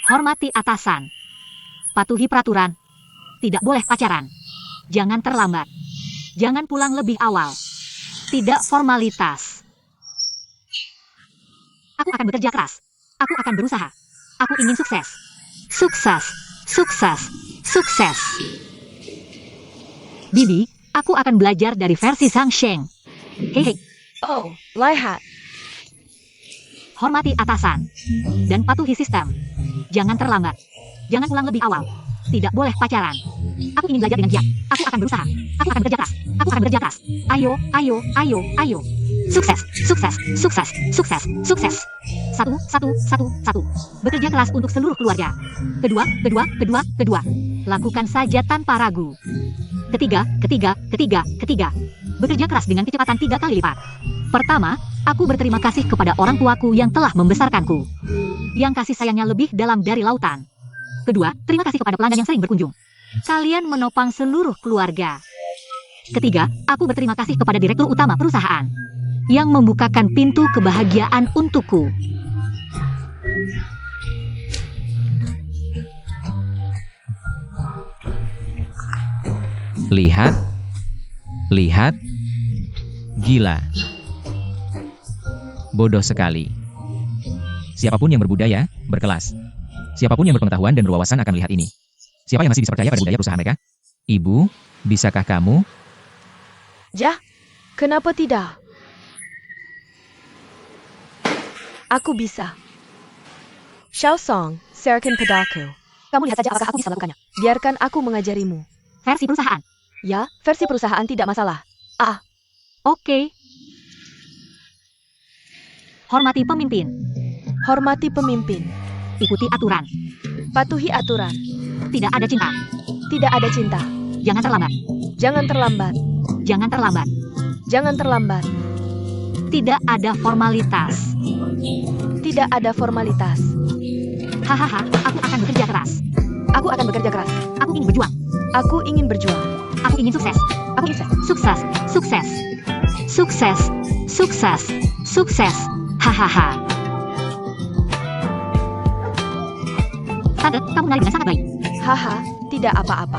Hormati atasan. Patuhi peraturan. Tidak boleh pacaran. Jangan terlambat. Jangan pulang lebih awal. Tidak formalitas. Aku akan bekerja keras. Aku akan berusaha. Aku ingin sukses. Sukses. Sukses. Sukses. Bibi, aku akan belajar dari versi Sang Sheng. Hehe. Oh, lihat. Hormati atasan. Dan patuhi sistem. Jangan terlambat. Jangan pulang lebih awal. Tidak boleh pacaran. Aku ingin belajar dengan giat. Aku akan berusaha. Aku akan bekerja keras. Aku akan bekerja keras. Ayo, ayo, ayo, ayo. Sukses, sukses, sukses, sukses, sukses. Satu. Bekerja keras untuk seluruh keluarga. Kedua. Lakukan saja tanpa ragu. Ketiga. Bekerja keras dengan kecepatan 3 kali lipat. Pertama, aku berterima kasih kepada orang tuaku yang telah membesarkanku. Yang kasih sayangnya lebih dalam dari lautan. Kedua, terima kasih kepada pelanggan yang sering berkunjung. Kalian menopang seluruh keluarga. Ketiga, aku berterima kasih kepada direktur utama perusahaan yang membukakan pintu kebahagiaan untukku. Lihat. Gila. Bodoh sekali. Siapapun yang berbudaya, berkelas. Siapapun yang berpengetahuan dan berwawasan akan melihat ini. Siapa yang masih bisa percaya pada budaya perusahaan mereka? Ibu, bisakah kamu? Ya, kenapa tidak? Aku bisa. Xiao Song, serahkan padaku. Kamu lihat saja apakah aku bisa melakukannya. Biarkan aku mengajarimu. Versi perusahaan. Ya, versi perusahaan tidak masalah. Oke. Hormati pemimpin. Hormati pemimpin. Ikuti aturan. Patuhi aturan. Tidak ada cinta. Tidak ada cinta. Jangan terlambat. Jangan terlambat. Jangan terlambat. Jangan terlambat. Tidak ada formalitas. Tidak ada formalitas. Hahaha, aku akan bekerja keras. Aku akan bekerja keras. Aku ingin berjuang. Aku ingin berjuang. Aku ingin sukses. Aku ingin sukses. Sukses. Sukses. Sukses. Sukses. Hahaha. Tante, kamu menari dengan sangat baik. Haha, tidak apa-apa.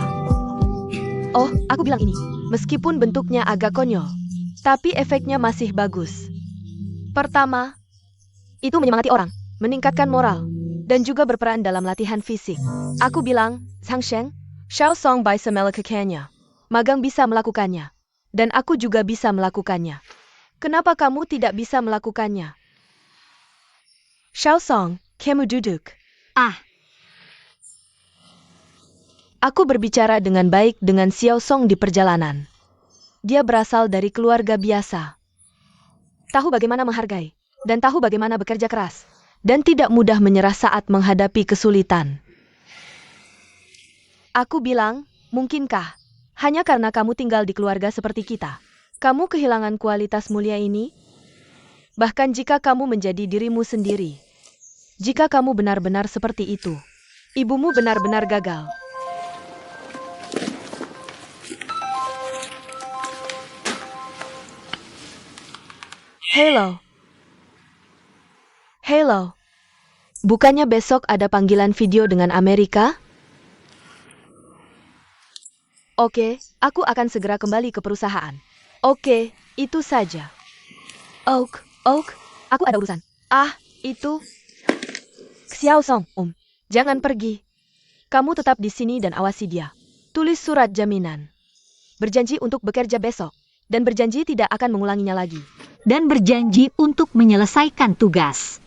Oh, aku bilang ini. Meskipun bentuknya agak konyol, tapi efeknya masih bagus. Pertama, itu menyemangati orang, meningkatkan moral, dan juga berperan dalam latihan fisik. Aku bilang, Sang Sheng, Xiao Song bisa melakukannya. Magang bisa melakukannya. Dan aku juga bisa melakukannya. Kenapa kamu tidak bisa melakukannya? Xiao Song, kamu duduk. Aku berbicara dengan baik dengan Xiao Song di perjalanan. Dia berasal dari keluarga biasa. Tahu bagaimana menghargai, dan tahu bagaimana bekerja keras, dan tidak mudah menyerah saat menghadapi kesulitan. Aku bilang, mungkinkah, hanya karena kamu tinggal di keluarga seperti kita, kamu kehilangan kualitas mulia ini? Bahkan jika kamu menjadi dirimu sendiri, jika kamu benar-benar seperti itu, ibumu benar-benar gagal. Halo. Bukannya besok ada panggilan video dengan Amerika? Oke, aku akan segera kembali ke perusahaan. Oke, itu saja. Oak, aku ada urusan. Itu. Xiao Song, jangan pergi. Kamu tetap di sini dan awasi dia. Tulis surat jaminan. Berjanji untuk bekerja besok. Dan berjanji tidak akan mengulanginya lagi. Dan berjanji untuk menyelesaikan tugas.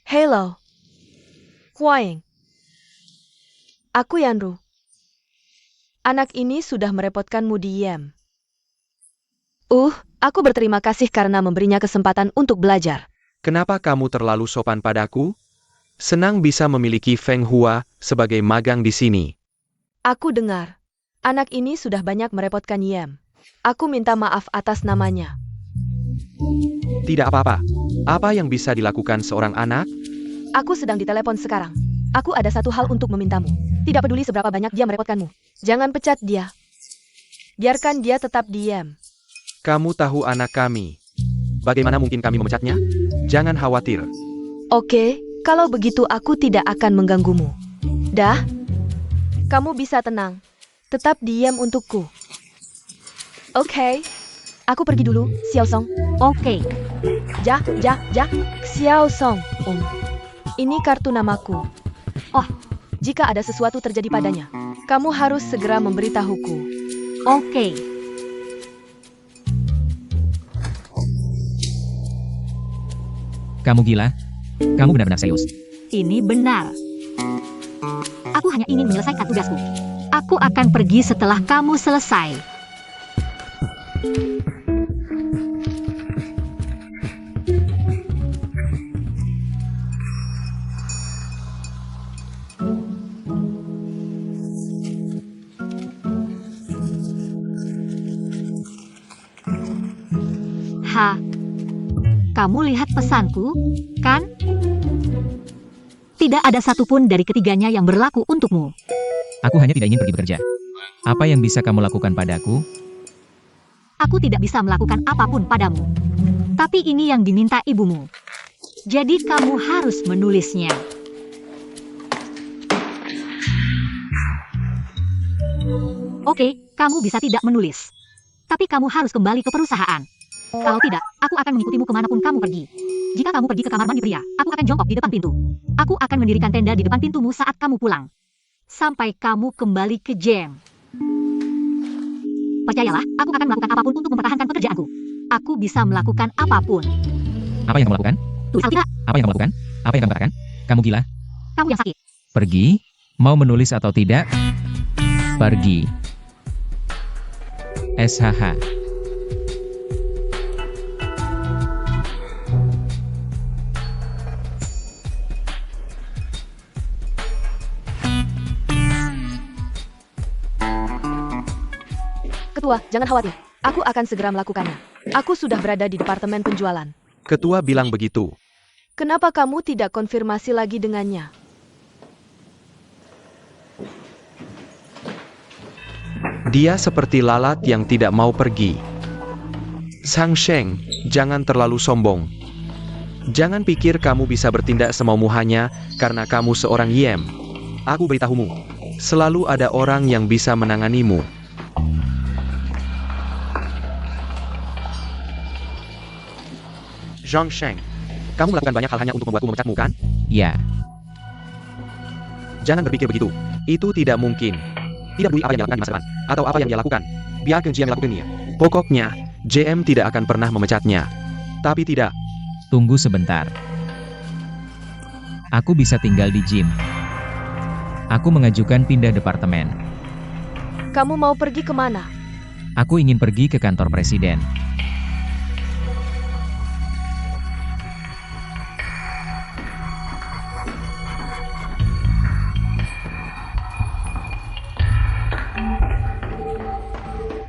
Halo. Huang. Aku Yanru. Anak ini sudah merepotkanmu di Yem. Aku berterima kasih karena memberinya kesempatan untuk belajar. Kenapa kamu terlalu sopan padaku? Senang bisa memiliki Feng Hua sebagai magang di sini. Aku dengar. Anak ini sudah banyak merepotkan Yem. Aku minta maaf atas namanya. Tidak apa-apa. Apa yang bisa dilakukan seorang anak? Aku sedang ditelepon sekarang. Aku ada satu hal untuk memintamu. Tidak peduli seberapa banyak dia merepotkanmu. Jangan pecat dia. Biarkan dia tetap diam. Kamu tahu anak kami. Bagaimana mungkin kami memecatnya? Jangan khawatir. Oke, kalau begitu aku tidak akan mengganggumu. Dah, kamu bisa tenang. Tetap diam untukku. Oke, aku pergi dulu, Xiao Song. Oke, Ja, Xiao Song. Ini kartu namaku. Oh. Jika ada sesuatu terjadi padanya, kamu harus segera memberitahuku. oke. Kamu gila? Kamu benar-benar serius? Ini benar. Aku hanya ingin menyelesaikan tugasku. Aku akan pergi setelah kamu selesai. Kamu lihat pesanku, kan? Tidak ada satupun dari ketiganya yang berlaku untukmu. Aku hanya tidak ingin pergi bekerja. Apa yang bisa kamu lakukan padaku? Aku tidak bisa melakukan apapun padamu. Tapi ini yang diminta ibumu. Jadi kamu harus menulisnya. Oke, kamu bisa tidak menulis. Tapi kamu harus kembali ke perusahaan. Kalau tidak, aku akan mengikutimu kemanapun kamu pergi. Jika kamu pergi ke kamar mandi pria, aku akan jongkok di depan pintu. Aku akan mendirikan tenda di depan pintumu saat kamu pulang. Sampai kamu kembali ke jam. Percayalah, aku akan melakukan apapun untuk mempertahankan pekerjaanku. Aku bisa melakukan apapun. Apa yang kamu lakukan? Tulis atau tidak, Apa yang kamu lakukan? Apa yang kamu katakan? Kamu gila? kamu yang sakit. Pergi? Mau menulis atau tidak? Pergi. SHH. Ketua, jangan khawatir. Aku akan segera melakukannya. Aku sudah berada di departemen penjualan. Ketua bilang begitu. Kenapa kamu tidak konfirmasi lagi dengannya? Dia seperti lalat yang tidak mau pergi. Sang Sheng, jangan terlalu sombong. Jangan pikir kamu bisa bertindak semaumu hanya karena kamu seorang Yem. Aku beritahumu, selalu ada orang yang bisa menanganimu. Zhang Sheng, kamu melakukan banyak hal hanya untuk membuatku memecatmu, kan? Ya. Jangan berpikir begitu. Itu tidak mungkin. Tidak peduli apa yang dilakukan di masa depan, atau apa yang dia lakukan. Biarkan GM melakukannya. Pokoknya, GM tidak akan pernah memecatnya. Tapi tidak. Tunggu sebentar. Aku bisa tinggal di gym. Aku mengajukan pindah departemen. Kamu mau pergi kemana? Aku ingin pergi ke kantor presiden.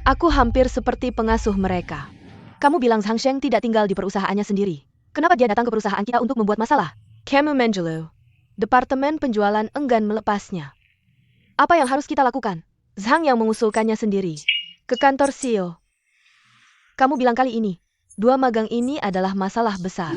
Aku hampir seperti pengasuh mereka. Kamu bilang Zhang Sheng tidak tinggal di perusahaannya sendiri. Kenapa dia datang ke perusahaan kita untuk membuat masalah? Kamu Mangelo. Departemen penjualan enggan melepasnya. Apa yang harus kita lakukan? Zhang yang mengusulkannya sendiri. Ke kantor CEO. Kamu bilang kali ini, 2 magang ini adalah masalah besar.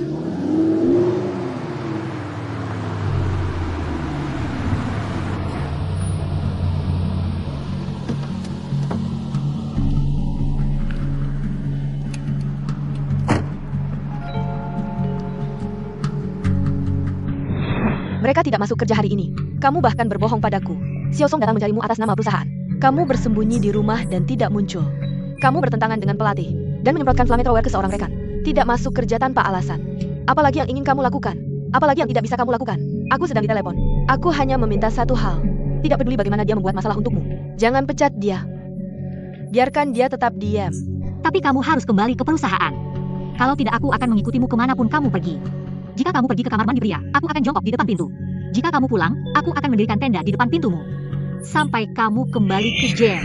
Mereka tidak masuk kerja hari ini. Kamu bahkan berbohong padaku. Xiao Song datang mencarimu atas nama perusahaan. Kamu bersembunyi di rumah dan tidak muncul. Kamu bertentangan dengan pelatih dan menyemprotkan flamethrower ke seorang rekan. Tidak masuk kerja tanpa alasan. Apalagi yang ingin kamu lakukan? Apalagi yang tidak bisa kamu lakukan? Aku sedang ditelepon. Aku hanya meminta satu hal. Tidak peduli bagaimana dia membuat masalah untukmu. Jangan pecat dia. Biarkan dia tetap diam. Tapi kamu harus kembali ke perusahaan. Kalau tidak, aku akan mengikutimu kemanapun kamu pergi. Jika kamu pergi ke kamar mandi pria, aku akan jongkok di depan pintu. Jika kamu pulang, aku akan mendirikan tenda di depan pintumu. Sampai kamu kembali ke jam.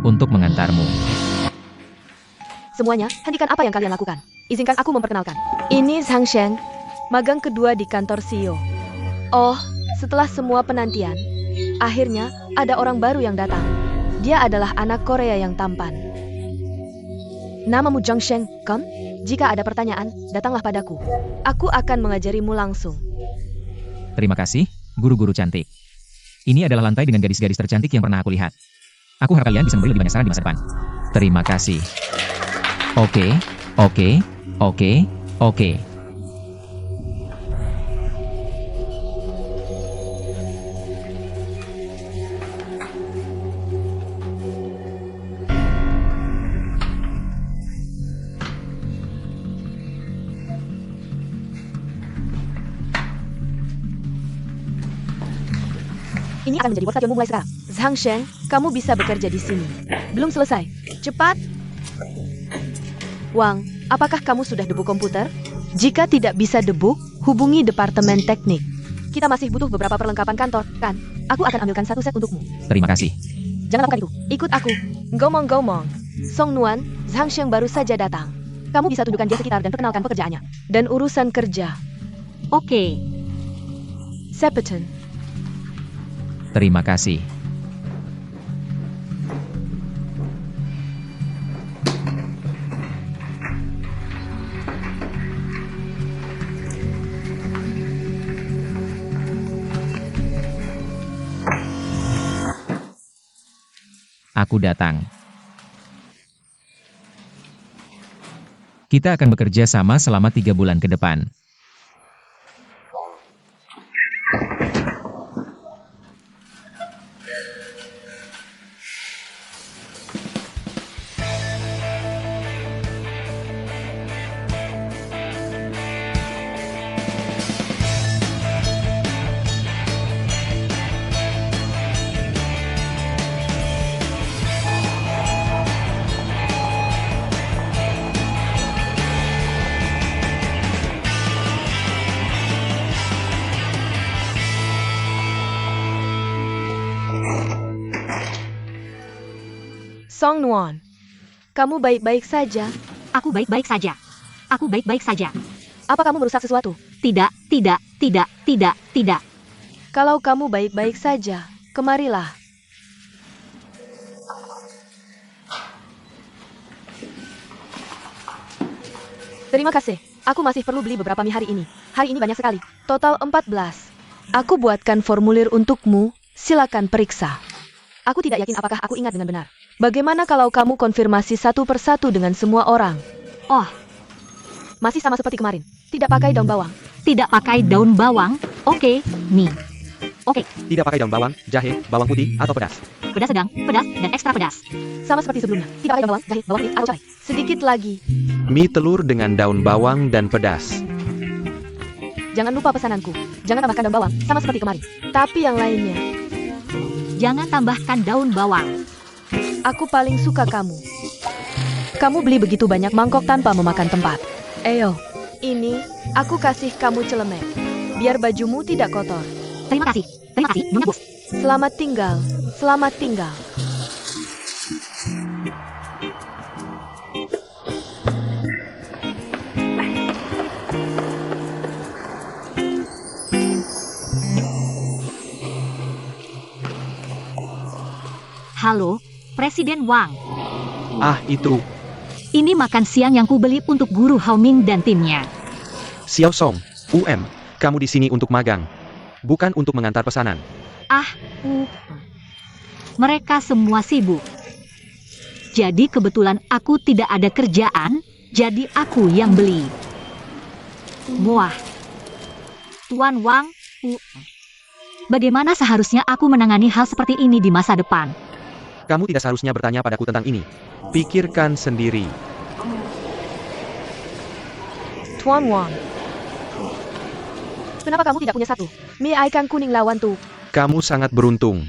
Untuk mengantarmu. Semuanya, hentikan apa yang kalian lakukan. Izinkan aku memperkenalkan. Ini Zhang Sheng, magang kedua di kantor CEO. Oh, setelah semua penantian, akhirnya ada orang baru yang datang. Dia adalah anak Korea yang tampan. Namamu Zhang Sheng, kan? Jika ada pertanyaan, datanglah padaku. Aku akan mengajarimu langsung. Terima kasih, guru-guru cantik. Ini adalah lantai dengan gadis-gadis tercantik yang pernah aku lihat. Aku harap kalian bisa memberi lebih banyak saran di masa depan. Terima kasih. Oke. Ini akan menjadi work stadionmu mulai sekarang. Zhang Sheng, kamu bisa bekerja di sini. Belum selesai. Cepat. Wang, apakah kamu sudah debug komputer? Jika tidak bisa debug, hubungi Departemen Teknik. Kita masih butuh beberapa perlengkapan kantor, kan? Aku akan ambilkan satu set untukmu. Terima kasih. Jangan lakukan itu. Ikut aku. Gomong-gomong. Song Nuan, Zhang Sheng baru saja datang. Kamu bisa tunjukkan dia sekitar dan perkenalkan pekerjaannya. Dan urusan kerja. Oke. Sepeton. Terima kasih. Aku datang. Kita akan bekerja sama selama 3 bulan ke depan. Song Nuan, kamu baik-baik saja? Aku baik-baik saja. Aku baik-baik saja. Apa kamu merusak sesuatu? Tidak. Kalau kamu baik-baik saja, kemarilah. Terima kasih. Aku masih perlu beli beberapa mie hari ini. Hari ini banyak sekali. Total 14. Aku buatkan formulir untukmu. Silakan periksa. Aku tidak yakin apakah aku ingat dengan benar. Bagaimana kalau kamu konfirmasi satu persatu dengan semua orang? Oh, Masih sama seperti kemarin. Tidak pakai daun bawang. tidak pakai daun bawang. Oke, mie. Oke, Tidak pakai daun bawang, jahe, bawang putih, atau pedas. pedas sedang, pedas, dan ekstra pedas. Sama seperti sebelumnya. Tidak pakai daun bawang, jahe, bawang putih, atau cabai. Sedikit lagi. Mie telur dengan daun bawang dan pedas. Jangan lupa pesananku. Jangan tambahkan daun bawang, sama seperti kemarin. Tapi yang lainnya. Jangan tambahkan daun bawang. Aku paling suka kamu. Kamu beli begitu banyak mangkok tanpa memakan tempat. Eyo, ini aku kasih kamu celemek. Biar bajumu tidak kotor. Terima kasih, Nyonya Bos. Selamat tinggal. Selamat tinggal. Halo, Presiden Wang. Ah, itu. Ini makan siang yang kubeli untuk guru Haoming dan timnya. Xiao Song, kamu di sini untuk magang. Bukan untuk mengantar pesanan. Mereka semua sibuk. Jadi kebetulan aku tidak ada kerjaan, jadi aku yang beli. Wah. Tuan Wang, bagaimana seharusnya aku menangani hal seperti ini di masa depan? Kamu tidak seharusnya bertanya padaku tentang ini. Pikirkan sendiri. Tuan Wang. Kenapa kamu tidak punya satu? Mie ikan kuning lawan tuh. Kamu sangat beruntung.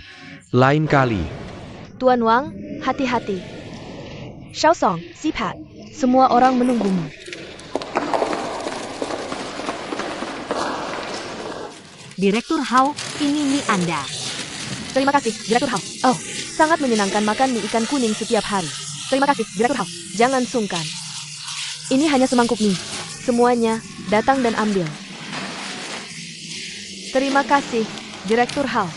Lain kali. Tuan Wang, hati-hati. Xiao Song, Sipat. Semua orang menunggumu. Direktur Hao, ini mie Anda. Terima kasih, Direktur Hao. Oh, sangat menyenangkan makan mie ikan kuning setiap hari. Terima kasih, Direktur Hao. Jangan sungkan. Ini hanya semangkuk mie. Semuanya, datang dan ambil. Terima kasih, Direktur Hao.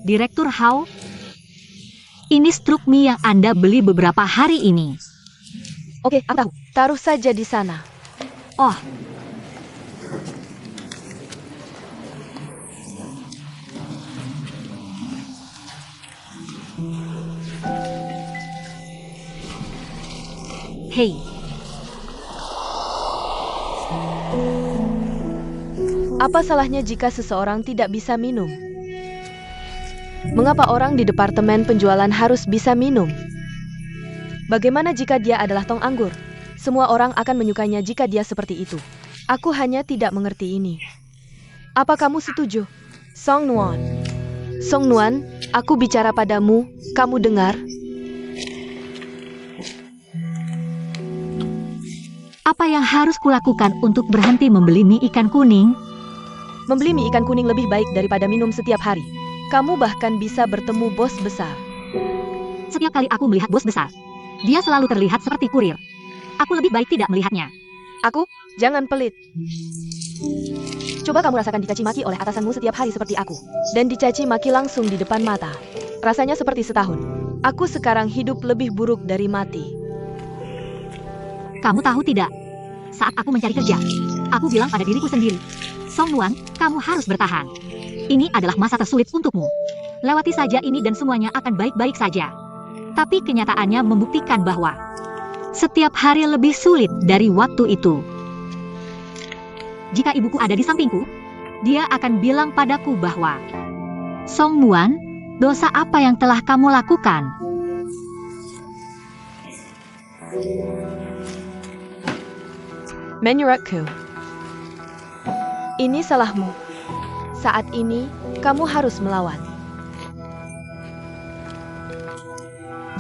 Direktur Hao, ini struk mie yang Anda beli beberapa hari ini. Oke, aku tahu. Taruh saja di sana. Oh, hei, Apa salahnya jika seseorang tidak bisa minum? Mengapa orang di departemen penjualan harus bisa minum? Bagaimana jika dia adalah tong anggur? Semua orang akan menyukainya jika dia seperti itu. Aku hanya tidak mengerti ini. Apa kamu setuju? Song Nuan. Song Nuan, aku bicara padamu, kamu dengar? apa yang harus kulakukan untuk berhenti membeli mie ikan kuning? Membeli mie ikan kuning lebih baik daripada minum setiap hari. Kamu bahkan bisa bertemu bos besar. Setiap kali aku melihat bos besar, dia selalu terlihat seperti kurir. Aku lebih baik tidak melihatnya. Aku, jangan pelit. Coba kamu rasakan dicaci maki oleh atasanmu setiap hari seperti aku. Dan dicaci maki langsung di depan mata. Rasanya seperti setahun. Aku sekarang hidup lebih buruk dari mati. Kamu tahu tidak? Saat aku mencari kerja, aku bilang pada diriku sendiri, Song Nuan, kamu harus bertahan. Ini adalah masa tersulit untukmu. Lewati saja ini dan semuanya akan baik-baik saja. Tapi kenyataannya membuktikan bahwa setiap hari lebih sulit dari waktu itu. Jika ibuku ada di sampingku, dia akan bilang padaku bahwa, Song Nuan, dosa apa yang telah kamu lakukan? Menyuratku. Ini salahmu. Saat ini, kamu harus melawan.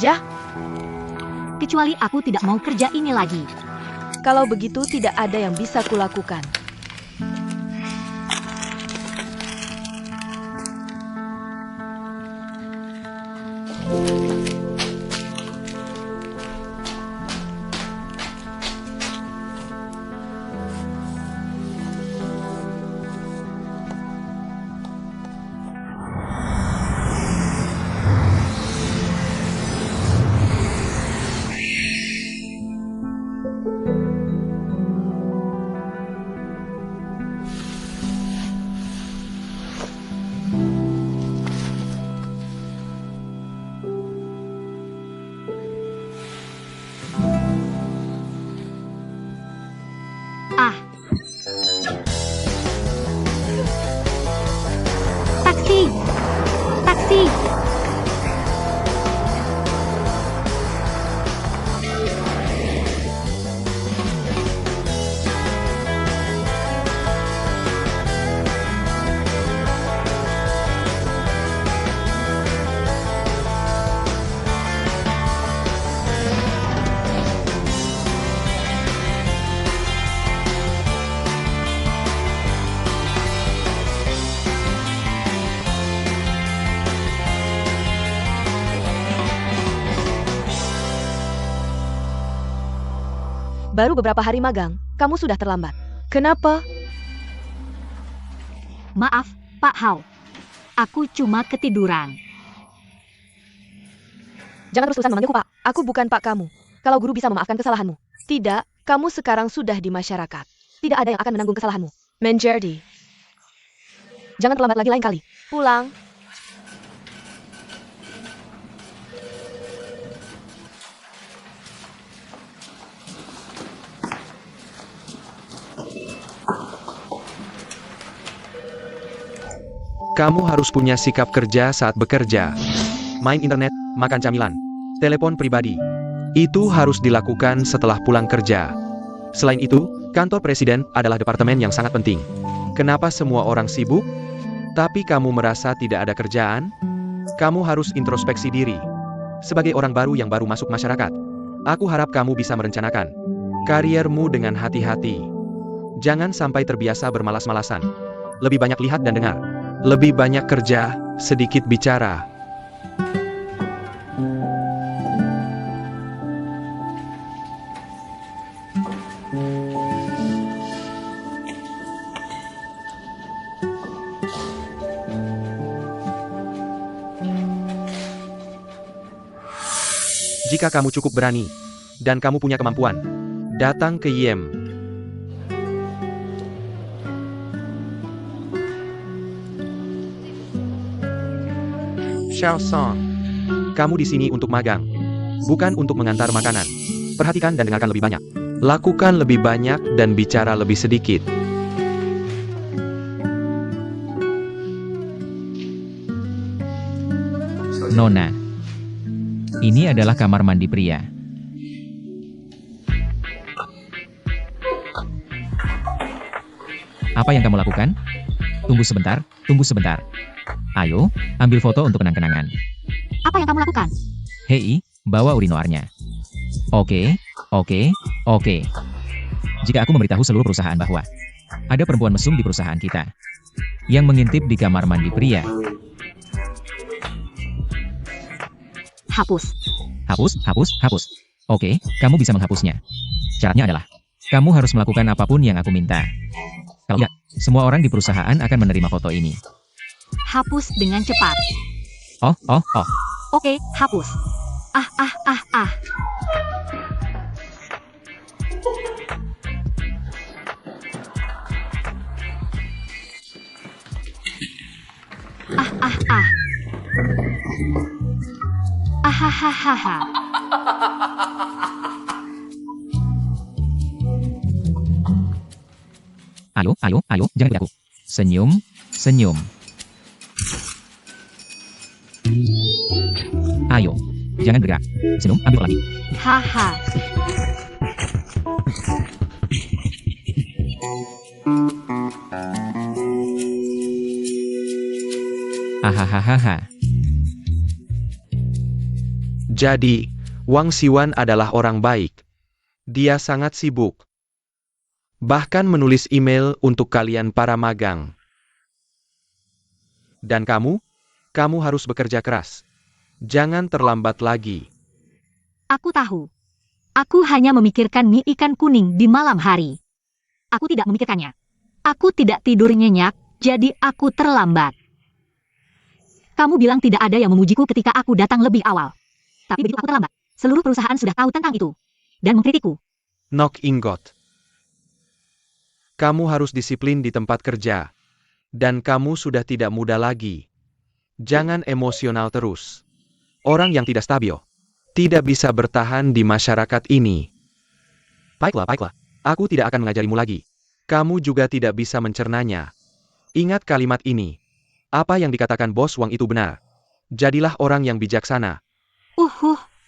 Jah, Kecuali aku tidak mau kerja ini lagi. kalau begitu tidak ada yang bisa kulakukan. Ah. Taksi! Taksi! Baru beberapa hari magang, kamu sudah terlambat. Kenapa? Maaf, Pak Hao. Aku cuma ketiduran. Jangan terus-terusan memanggilku Pak. Aku bukan Pak kamu. Kalau guru bisa memaafkan kesalahanmu. Tidak, kamu sekarang sudah di masyarakat. Tidak ada yang akan menanggung kesalahanmu. Menjadi. Jangan terlambat lagi lain kali. Pulang. Kamu harus punya sikap kerja saat bekerja. Main internet, makan camilan, telepon pribadi. Itu harus dilakukan setelah pulang kerja. Selain itu, kantor presiden adalah departemen yang sangat penting. Kenapa semua orang sibuk? Tapi kamu merasa tidak ada kerjaan? Kamu harus introspeksi diri. Sebagai orang baru yang baru masuk masyarakat, aku harap kamu bisa merencanakan kariermu dengan hati-hati. Jangan sampai terbiasa bermalas-malasan. Lebih banyak lihat dan dengar. Lebih banyak kerja, sedikit bicara. Jika kamu cukup berani, dan kamu punya kemampuan, datang ke Yem. Xiao Song, kamu di sini untuk magang, bukan untuk mengantar makanan. Perhatikan dan dengarkan lebih banyak. Lakukan lebih banyak dan bicara lebih sedikit. Nona. Ini adalah kamar mandi pria. Apa yang kamu lakukan? Tunggu sebentar, tunggu sebentar. Ayo, ambil foto untuk kenang-kenangan. Apa yang kamu lakukan? Hei, bawa urinoirnya. Oke. Jika aku memberitahu seluruh perusahaan bahwa ada perempuan mesum di perusahaan kita yang mengintip di kamar mandi pria. Hapus. Hapus. Oke, kamu bisa menghapusnya. Syaratnya adalah, kamu harus melakukan apapun yang aku minta. Kalau tidak, semua orang di perusahaan akan menerima foto ini. Hapus dengan cepat. Oh. Oke, hapus. Ah. Ahahaha. Ayo, jangan ikut aku. Senyum. Ayo, jangan bergerak. Senyum, ambil lagi. Haha. Hahaha. Jadi, Wang Siwan adalah orang baik. Dia sangat sibuk. Bahkan menulis email untuk kalian para magang. Dan kamu harus bekerja keras. Jangan terlambat lagi. Aku tahu. Aku hanya memikirkan mie ikan kuning di malam hari. Aku tidak memikirkannya. Aku tidak tidur nyenyak, jadi aku terlambat. Kamu bilang tidak ada yang memujiku ketika aku datang lebih awal. Tapi begitu aku terlambat, seluruh perusahaan sudah tahu tentang itu. Dan mengkritikku. Nok Ingot. Kamu harus disiplin di tempat kerja. Dan kamu sudah tidak muda lagi. Jangan emosional terus. Orang yang tidak stabil tidak bisa bertahan di masyarakat ini. Baiklah. Aku tidak akan mengajarimu lagi. Kamu juga tidak bisa mencernanya. Ingat kalimat ini. Apa yang dikatakan Bos Wang itu benar. Jadilah orang yang bijaksana.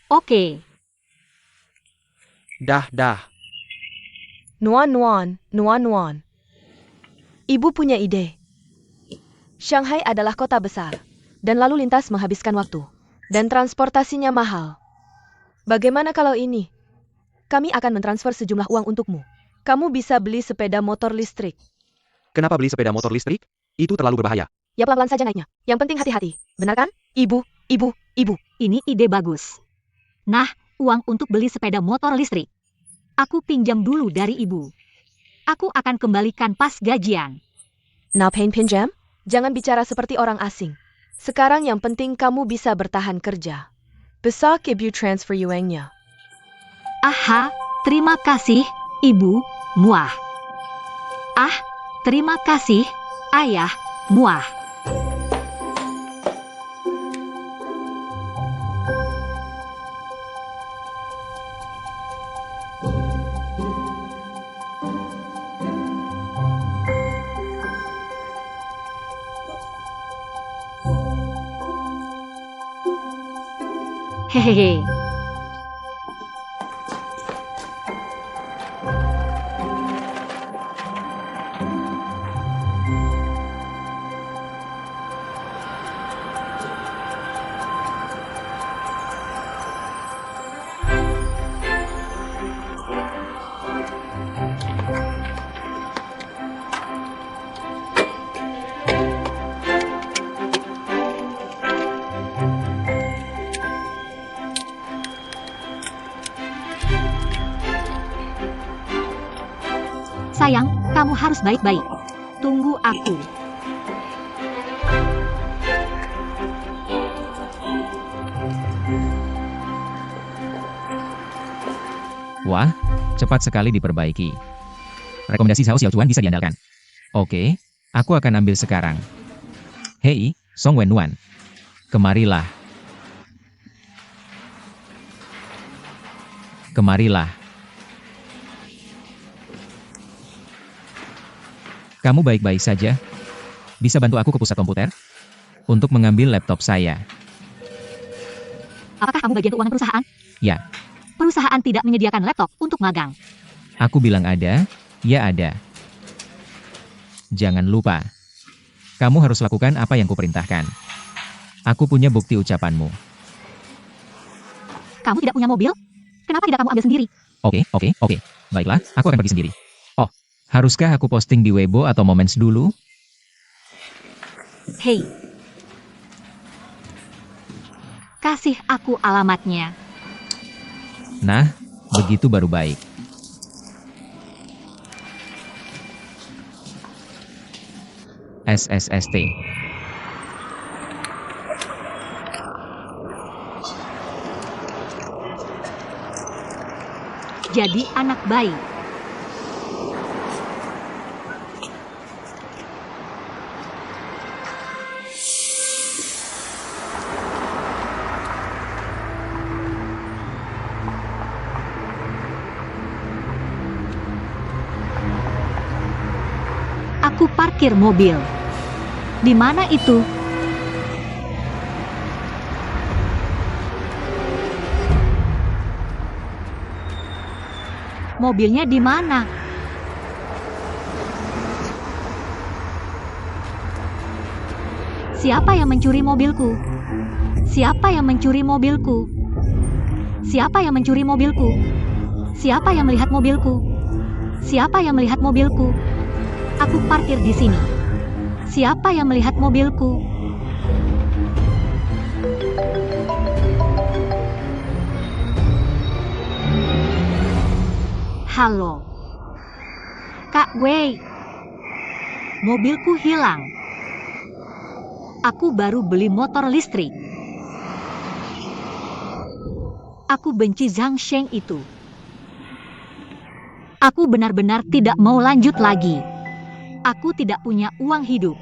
Oke. Dah. Nuan. Ibu punya ide. Shanghai adalah kota besar, dan lalu lintas menghabiskan waktu, dan transportasinya mahal. Bagaimana kalau ini? Kami akan mentransfer sejumlah uang untukmu. Kamu bisa beli sepeda motor listrik. Kenapa beli sepeda motor listrik? Itu terlalu berbahaya. Ya pelan-pelan saja naiknya. Yang penting hati-hati. Benar kan? Ibu. Ini ide bagus. Nah, uang untuk beli sepeda motor listrik. Aku pinjam dulu dari ibu. Aku akan kembalikan pas gajian. Now pinjam? Jangan bicara seperti orang asing. Sekarang yang penting kamu bisa bertahan kerja. Besok ibu transfer uangnya. Aha, terima kasih, ibu, muah. Terima kasih, ayah, muah. Hehehe. Sayang, kamu harus baik-baik. Tunggu aku. Wah, cepat sekali diperbaiki. Rekomendasi Xiao Xiaochuan bisa diandalkan. Oke, aku akan ambil sekarang. Hei, Song Wennuan. Kemarilah. Kemarilah. Kamu baik-baik saja? Bisa bantu aku ke pusat komputer? Untuk mengambil laptop saya. Apakah kamu bagian keuangan perusahaan? Ya. Perusahaan tidak menyediakan laptop untuk magang. Aku bilang ada, ya ada. Jangan lupa. Kamu harus lakukan apa yang kuperintahkan. Aku punya bukti ucapanmu. Kamu tidak punya mobil? Kenapa tidak kamu ambil sendiri? Oke. Baiklah, aku akan pergi sendiri. Oh, haruskah aku posting di Weibo atau Moments dulu? Hei. Kasih aku alamatnya. Nah, begitu baru baik. SSST. Jadi anak baik. Aku parkir mobil. Di mana itu? Mobilnya di mana? Siapa yang mencuri mobilku? Siapa yang mencuri mobilku? Siapa yang mencuri mobilku? Siapa yang melihat mobilku? Siapa yang melihat mobilku? Aku parkir di sini. Siapa yang melihat mobilku? Halo. Kak Wei. Mobilku hilang. Aku baru beli motor listrik. Aku benci Zhang Sheng itu. Aku benar-benar tidak mau lanjut lagi. Aku tidak punya uang hidup.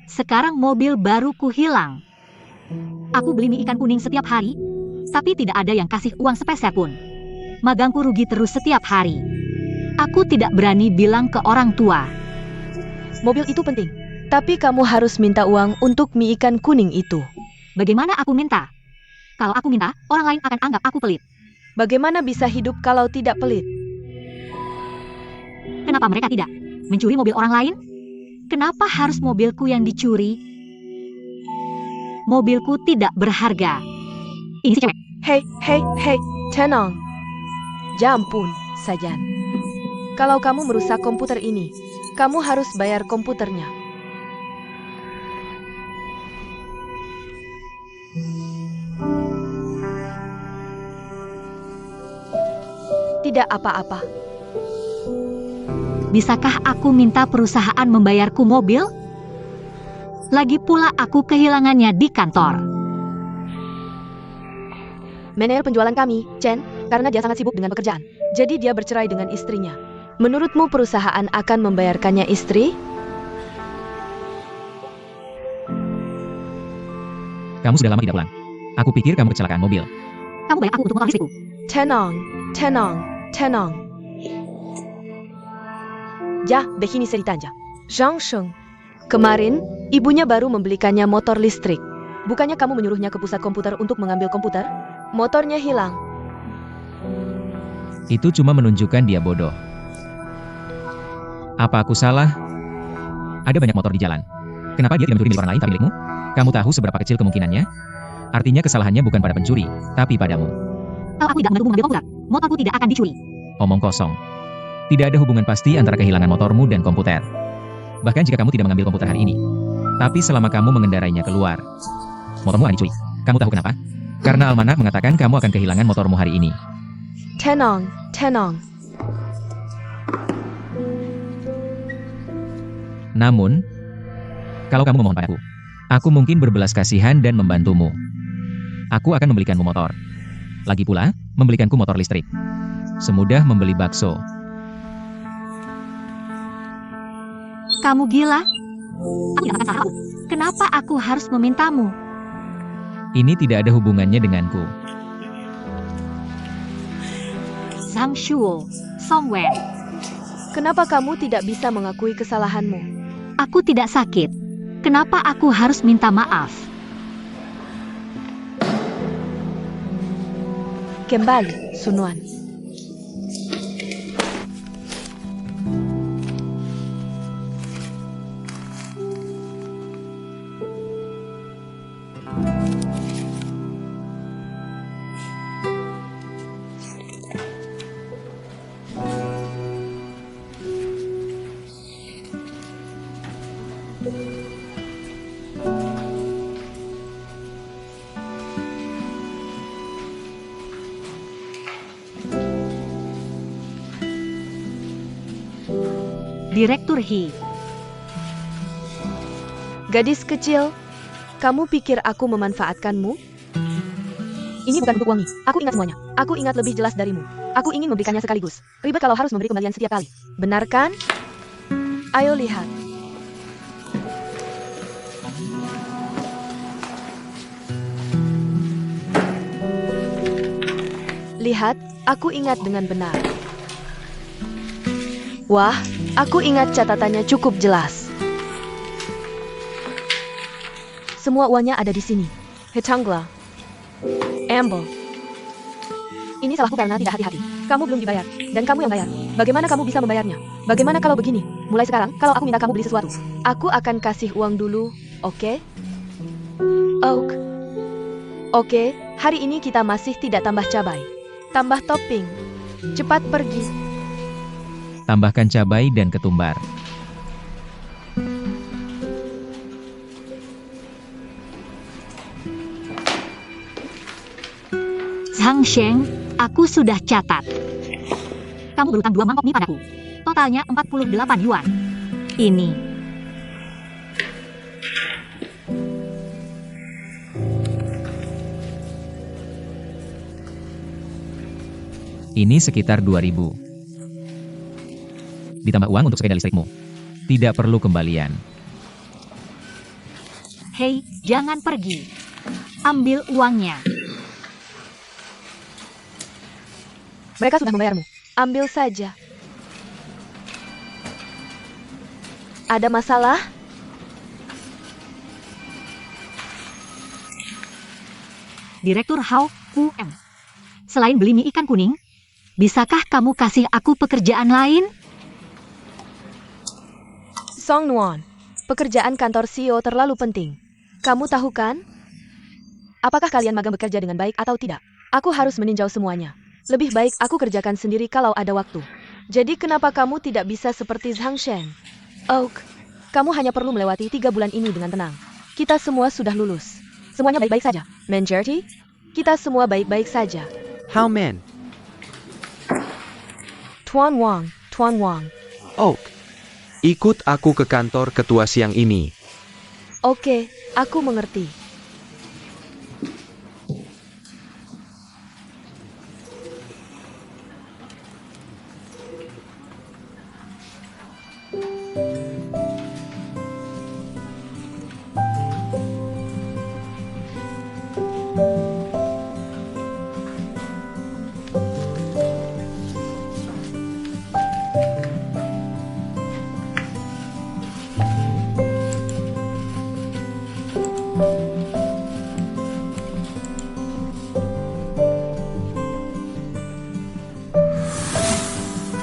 Sekarang mobil baruku hilang. Aku beli mie ikan kuning setiap hari, tapi tidak ada yang kasih uang sepeser pun. Magangku rugi terus setiap hari. Aku tidak berani bilang ke orang tua. Mobil itu penting, tapi kamu harus minta uang untuk mie ikan kuning itu. Bagaimana aku minta? Kalau aku minta, orang lain akan anggap aku pelit. Bagaimana bisa hidup kalau tidak pelit? Kenapa mereka tidak mencuri mobil orang lain? Kenapa harus mobilku yang dicuri? Mobilku tidak berharga. Ini si cewek. Hei, tenang. Jampun, Sajan. Kalau kamu merusak komputer ini, kamu harus bayar komputernya. Tidak apa-apa. Bisakah aku minta perusahaan membayarku mobil? Lagi pula aku kehilangannya di kantor. Manajer penjualan kami, Chen, karena dia sangat sibuk dengan pekerjaan. Jadi dia bercerai dengan istrinya. Menurutmu perusahaan akan membayarkannya istri? Kamu sudah lama tidak pulang. Aku pikir kamu kecelakaan mobil. Kamu bayar aku untuk motor listrikku. Tenang. Ya, begini ceritanya. Zhang Sheng. Kemarin, ibunya baru membelikannya motor listrik. Bukannya kamu menyuruhnya ke pusat komputer untuk mengambil komputer? Motornya hilang. Itu cuma menunjukkan dia bodoh. Apa aku salah? Ada banyak motor di jalan. Kenapa dia tidak mencuri milik orang lain tapi milikmu? Kamu tahu seberapa kecil kemungkinannya? Artinya kesalahannya bukan pada pencuri, tapi padamu. Kalau aku tidak mendukung mengambil komputer, motorku tidak akan dicuri. Omong kosong. Tidak ada hubungan pasti antara kehilangan motormu dan komputer. Bahkan jika kamu tidak mengambil komputer hari ini. Tapi selama kamu mengendarainya keluar, motormu akan dicuri. Kamu tahu kenapa? Karena almanak mengatakan kamu akan kehilangan motormu hari ini. Tenang. Namun, kalau kamu memohon padaku, aku mungkin berbelas kasihan dan membantumu. Aku akan membelikanmu motor. Lagi pula, membelikanku motor listrik. semudah membeli bakso. Kamu gila? Aku tidak akan salah aku. Kenapa aku harus memintamu? Ini tidak ada hubungannya denganku. Zhang Shuo, Song Wen. Kenapa kamu tidak bisa mengakui kesalahanmu? Aku tidak sakit. Kenapa aku harus minta maaf? Kembali, Sunwan. Direktur He. Gadis kecil, kamu pikir aku memanfaatkanmu? Ini bukan untuk wangi. Aku ingat semuanya. Aku ingat lebih jelas darimu. Aku ingin memberikannya sekaligus. Ribet kalau harus memberi kembalian setiap kali. Benar kan? Ayo lihat. Lihat, aku ingat dengan benar. Wah, aku ingat catatannya cukup jelas. Semua uangnya ada di sini. Hetangla. Amble. Ini salahku karena tidak hati-hati. Kamu belum dibayar, dan kamu yang bayar. Bagaimana kamu bisa membayarnya? Bagaimana kalau begini? Mulai sekarang, kalau aku minta kamu beli sesuatu, aku akan kasih uang dulu, oke? Oak. Oke, hari ini kita masih tidak tambah cabai. Tambah topping. Cepat pergi. Tambahkan cabai dan ketumbar. Zhang Sheng, aku sudah catat. Kamu berutang 2 mangkok mie padaku. Totalnya 48 yuan. Ini. Ini sekitar 2.000. Ditambah uang untuk sepeda listrikmu. Tidak perlu kembalian. Hei, jangan pergi. Ambil uangnya. Mereka sudah membayarmu. Ambil saja. Ada masalah? Direktur Hao Q.M. Selain beli mie ikan kuning, bisakah kamu kasih aku pekerjaan lain? Song Nuan, pekerjaan kantor CEO terlalu penting. Kamu tahu kan? Apakah kalian magang bekerja dengan baik atau tidak? Aku harus meninjau semuanya. Lebih baik aku kerjakan sendiri kalau ada waktu. Jadi kenapa kamu tidak bisa seperti Zhang Sheng? Oak, kamu hanya perlu melewati 3 bulan ini dengan tenang. Kita semua sudah lulus. Semuanya baik-baik saja. Manjerty, kita semua baik-baik saja. How man? Tuan Wang, Tuan Wang. Oak. Ikut aku ke kantor ketua siang ini. Oke, aku mengerti.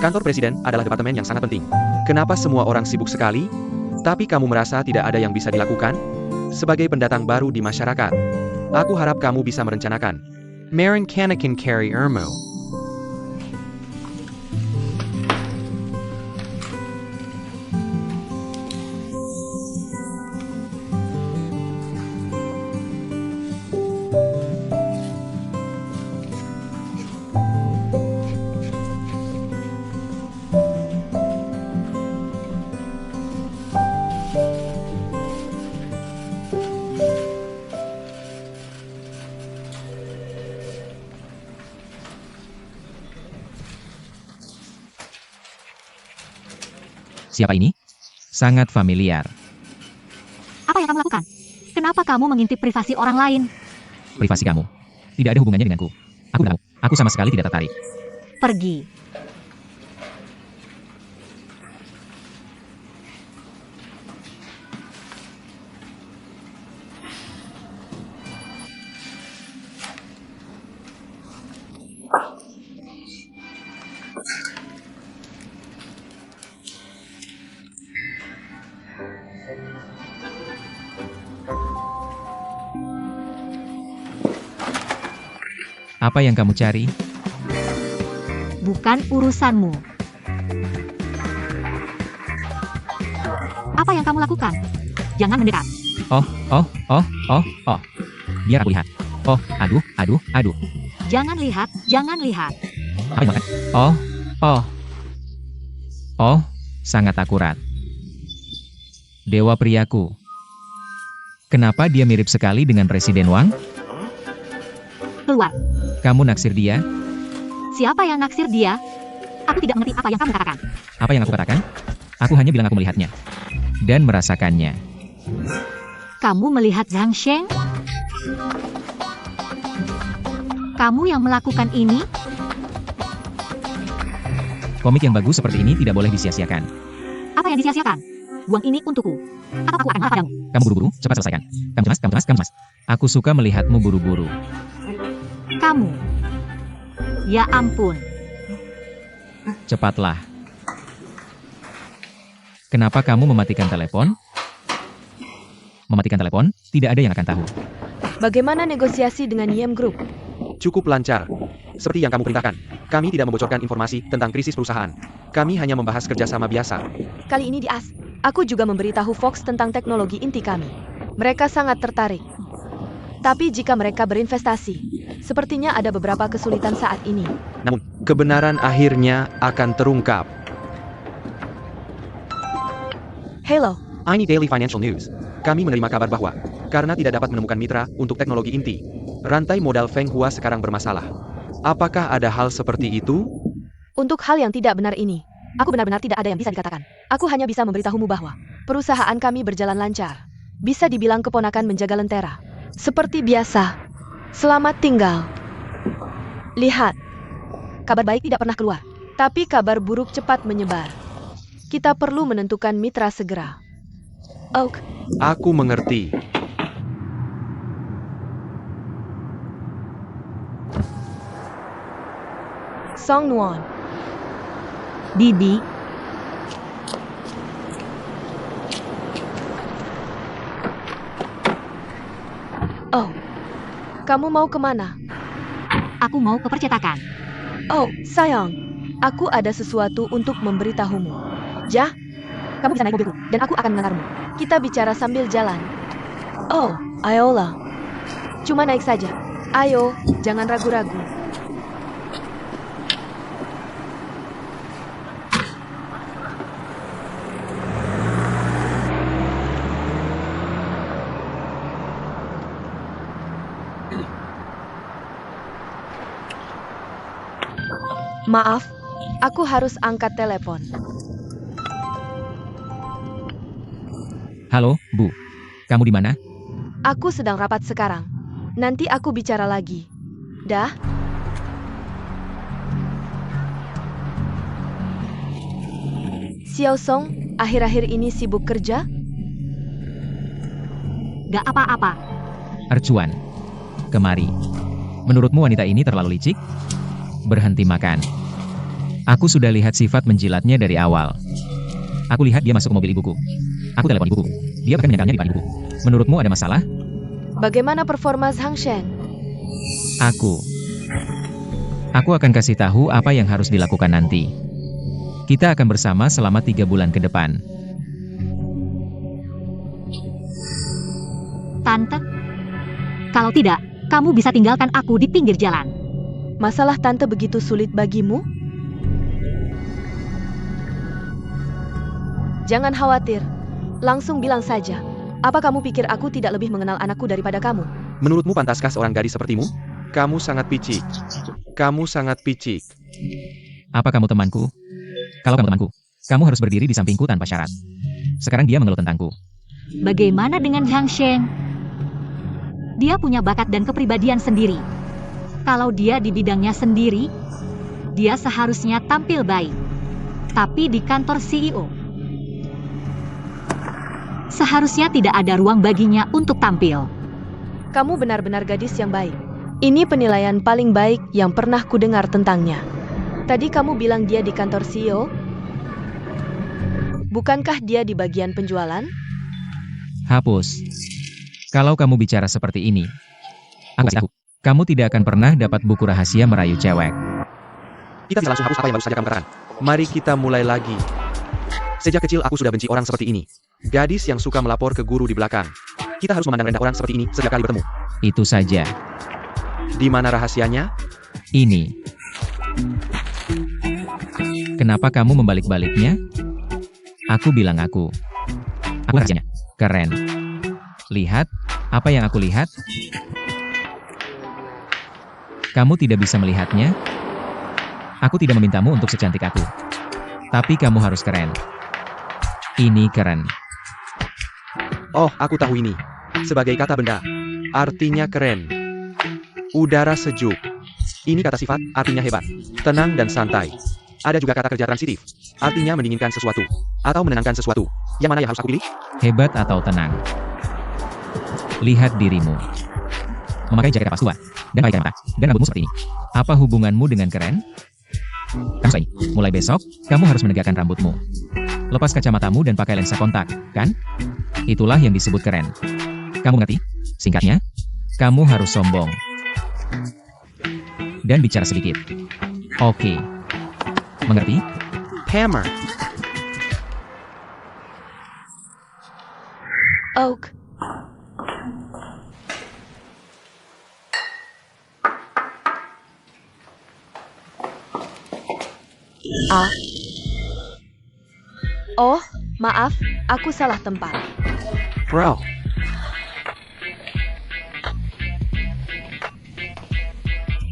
Kantor presiden adalah departemen yang sangat penting. Kenapa semua orang sibuk sekali? Tapi kamu merasa tidak ada yang bisa dilakukan? Sebagai pendatang baru di masyarakat, aku harap kamu bisa merencanakan. Marin Kanakin Carry Ermo. Siapa ini? Sangat familiar. Apa yang kamu lakukan? Kenapa kamu mengintip privasi orang lain? Privasi kamu. Tidak ada hubungannya denganku. Aku tahu. Aku sama sekali tidak tertarik. Pergi. Apa yang kamu cari? Bukan urusanmu. Apa yang kamu lakukan? Jangan mendekat. Oh. Biar aku lihat. Oh, aduh. Jangan lihat, jangan lihat. Apa yang makan? Oh, sangat akurat. Dewa priaku. Kenapa dia mirip sekali dengan Presiden Wang? Keluar. Kamu naksir dia? Siapa yang naksir dia? Aku tidak mengerti apa yang kamu katakan. Apa yang aku katakan? Aku hanya bilang aku melihatnya. Dan merasakannya. Kamu melihat Zhang Sheng? Kamu yang melakukan ini? Komik yang bagus seperti ini tidak boleh disia-siakan. Apa yang disia-siakan? Buang ini untukku. Atau aku akan marah padamu. Kamu buru-buru, cepat selesaikan. Kamu cemas. Aku suka melihatmu buru-buru. Kamu. Ya ampun. Cepatlah. Kenapa kamu mematikan telepon? Mematikan telepon, tidak ada yang akan tahu. Bagaimana negosiasi dengan Yem Group? Cukup lancar. Seperti yang kamu perintahkan, kami tidak membocorkan informasi tentang krisis perusahaan. Kami hanya membahas kerjasama biasa. Kali ini di AS, aku juga memberitahu Fox tentang teknologi inti kami. Mereka sangat tertarik. Tapi jika mereka berinvestasi, sepertinya ada beberapa kesulitan saat ini. Namun, kebenaran akhirnya akan terungkap. Hello, Ini Daily Financial News. Kami menerima kabar bahwa, karena tidak dapat menemukan mitra untuk teknologi inti, rantai modal Feng Hua sekarang bermasalah. Apakah ada hal seperti itu? untuk hal yang tidak benar ini, aku benar-benar tidak ada yang bisa dikatakan. Aku hanya bisa memberitahumu bahwa perusahaan kami berjalan lancar. Bisa dibilang keponakan menjaga lentera. Seperti biasa. Selamat tinggal. Lihat. Kabar baik tidak pernah keluar. Tapi kabar buruk cepat menyebar. Kita perlu menentukan mitra segera. Oak, Aku mengerti. Song Nuan, Bibi, oh, kamu mau kemana? aku mau ke percetakan. Oh, sayang, aku ada sesuatu untuk memberitahumu. Jah, Kamu bisa naik mobilku, dan aku akan mengantarmu. kita bicara sambil jalan. Oh, ayolah. Cuma naik saja. Ayo, jangan ragu-ragu. Maaf, aku harus angkat telepon. Halo, Bu. Kamu di mana? Aku sedang rapat sekarang. Nanti aku bicara lagi. Dah? Xiao Song, akhir-akhir ini sibuk kerja? Gak apa-apa. Ercuan. Kemari. Menurutmu wanita ini terlalu licik? Berhenti makan. Aku sudah lihat sifat menjilatnya dari awal. Aku lihat dia masuk ke mobil ibuku. Aku telepon ibuku. Dia bahkan menyekamnya di depan ibuku. Menurutmu ada masalah? Bagaimana performa Zhang Shen? Aku akan kasih tahu apa yang harus dilakukan nanti. Kita akan bersama selama 3 bulan ke depan. Tante? Kalau tidak, kamu bisa tinggalkan aku di pinggir jalan. Masalah tante begitu sulit bagimu? Jangan khawatir. Langsung bilang saja. Apa kamu pikir aku tidak lebih mengenal anakku daripada kamu? Menurutmu pantaskah seorang gadis sepertimu? Kamu sangat picik. Kamu sangat picik. Apa kamu temanku? Kalau kamu temanku, Kamu harus berdiri di sampingku tanpa syarat. Sekarang dia mengeluh tentangku. Bagaimana dengan Zhang Sheng? Dia punya bakat dan kepribadian sendiri. Kalau dia di bidangnya sendiri, dia seharusnya tampil baik. Tapi di kantor CEO, seharusnya tidak ada ruang baginya untuk tampil. Kamu benar-benar gadis yang baik. Ini penilaian paling baik yang pernah kudengar tentangnya. Tadi kamu bilang dia di kantor CEO? Bukankah dia di bagian penjualan? Hapus. Kalau kamu bicara seperti ini, aku kasih tahu. Kamu tidak akan pernah dapat buku rahasia merayu cewek. Kita bisa langsung hapus apa yang baru saja kamu katakan. Mari kita mulai lagi. Sejak kecil aku sudah benci orang seperti ini. Gadis yang suka melapor ke guru di belakang. Kita harus memandang rendah orang seperti ini setiap kali bertemu. Itu saja. Di mana rahasianya? Ini. Kenapa kamu membalik-baliknya? Aku bilang aku. Aku rahasianya. Keren. Lihat, apa yang aku lihat? Kamu tidak bisa melihatnya? Aku tidak memintamu untuk secantik aku. Tapi kamu harus keren. Ini keren. Oh, aku tahu ini. Sebagai kata benda. Artinya keren. Udara sejuk. Ini kata sifat, artinya hebat. Tenang dan santai. Ada juga kata kerja transitif. Artinya mendinginkan sesuatu. Atau menenangkan sesuatu. Yang mana yang harus aku pilih? Hebat atau tenang? Lihat dirimu. Memakai jaket kapas tua. Dan pakai kacamata. Dan rambutmu seperti ini. Apa hubunganmu dengan keren? Kamu suka ini. Mulai besok, kamu harus menegakkan rambutmu. Lepas kacamatamu dan pakai lensa kontak, kan? Itulah yang disebut keren. Kamu ngerti? Singkatnya, kamu harus sombong. Dan bicara sedikit. Oke. Mengerti? Hammer. Oak. Oh, maaf, aku salah tempat. Bro.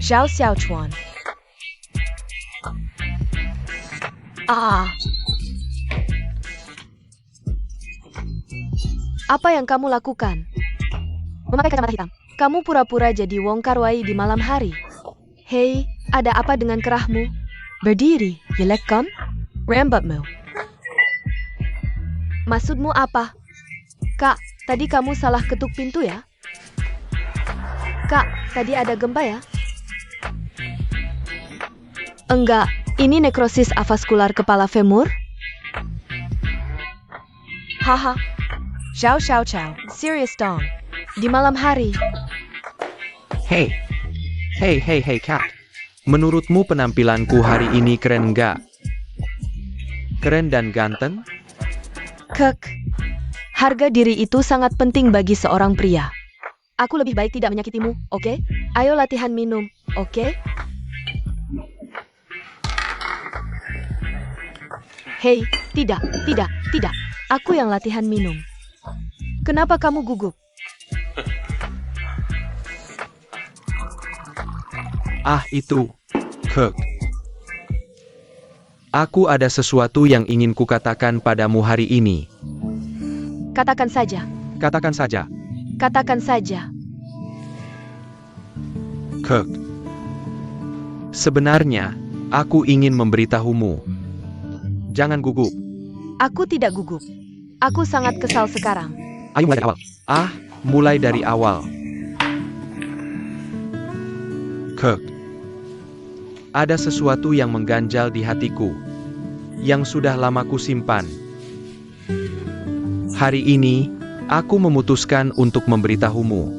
Xiao Xiaochuan. Apa yang kamu lakukan? Memakai kacamata hitam. Kamu pura-pura jadi Wong Kar-wai di malam hari. Hei, ada apa dengan kerahmu? Berdiri, yelekam? Rambutmu. Maksudmu apa? Kak, tadi kamu salah ketuk pintu ya? Kak, tadi ada gempa ya? Enggak, ini nekrosis avaskular kepala femur? Haha. Xiao Xiao Xiao, serious dong. Di malam hari. Hey. Hey, Kat. Menurutmu penampilanku hari ini keren nggak? Keren dan ganteng? Kek. Harga diri itu sangat penting bagi seorang pria. Aku lebih baik tidak menyakitimu, oke? Ayo latihan minum, oke? Hei, tidak. Aku yang latihan minum. Kenapa kamu gugup? Itu. Kek. Aku ada sesuatu yang ingin kukatakan padamu hari ini. Katakan saja. Katakan saja. Katakan saja. Kek. Sebenarnya, aku ingin memberitahumu. Jangan gugup. Aku tidak gugup. Aku sangat kesal sekarang. Ayo mulai dari awal. Mulai dari awal. Kek. Ada sesuatu yang mengganjal di hatiku. Yang sudah lama ku simpan. Hari ini, aku memutuskan untuk memberitahumu.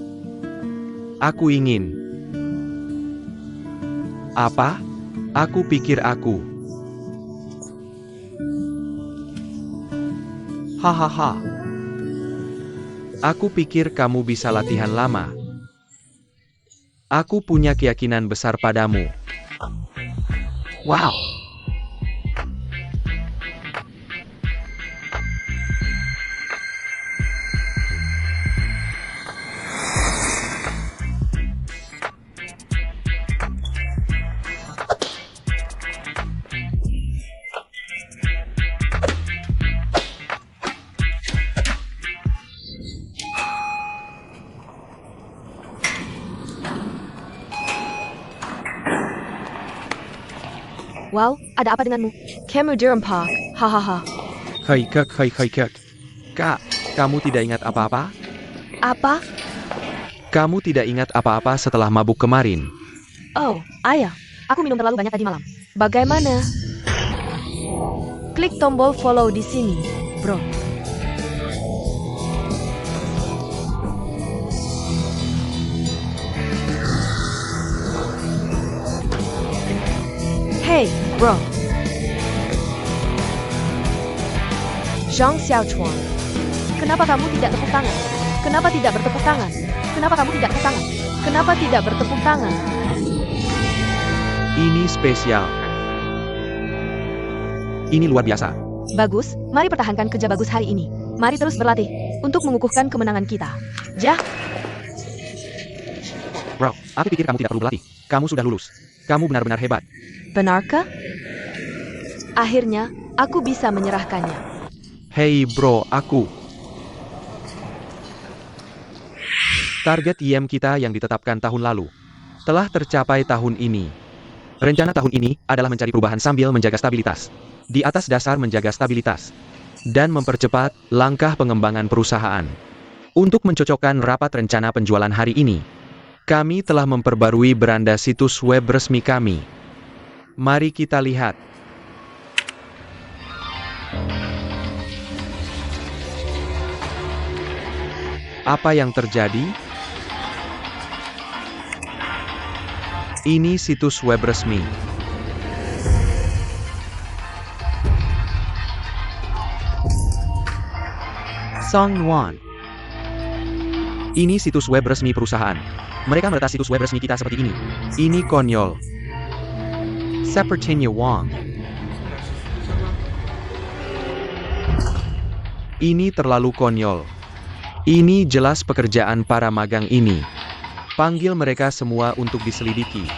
Aku ingin. Apa? Aku pikir aku. Hahaha. Aku pikir kamu bisa latihan lama. Aku punya keyakinan besar padamu. Wow. Wow, ada apa denganmu? Kamu dirempak. Hahaha. Hei kek. Kak, kamu tidak ingat apa-apa? Apa? Kamu tidak ingat apa-apa setelah mabuk kemarin? Oh, ayah. Aku minum terlalu banyak tadi malam. Bagaimana? Klik tombol follow di sini, bro. Hey, bro. Zhang Xiaochuan. Kenapa kamu tidak tepuk tangan? Kenapa tidak bertepuk tangan? Kenapa kamu tidak tepuk tangan? Kenapa tidak bertepuk tangan? Ini spesial. Ini luar biasa. Bagus, mari pertahankan kerja bagus hari ini. Mari terus berlatih untuk mengukuhkan kemenangan kita. Jah, Bro, aku pikir kamu tidak perlu berlatih. Kamu sudah lulus. Kamu benar-benar hebat. benarkah? Akhirnya, aku bisa menyerahkannya. Hei bro, aku. Target IM kita yang ditetapkan tahun lalu telah tercapai tahun ini. Rencana tahun ini adalah mencari perubahan sambil menjaga stabilitas. Di atas dasar menjaga stabilitas. Dan mempercepat langkah pengembangan perusahaan. Untuk mencocokkan rapat rencana penjualan hari ini, kami telah memperbarui beranda situs web resmi kami. Mari kita lihat. Apa yang terjadi? Ini situs web resmi. Songnuan. Ini situs web resmi perusahaan. Mereka meretas situs web resmi kita seperti ini. Ini konyol. Sepertinya Wang. Ini terlalu konyol. Ini jelas pekerjaan para magang ini. Panggil mereka semua untuk diselidiki.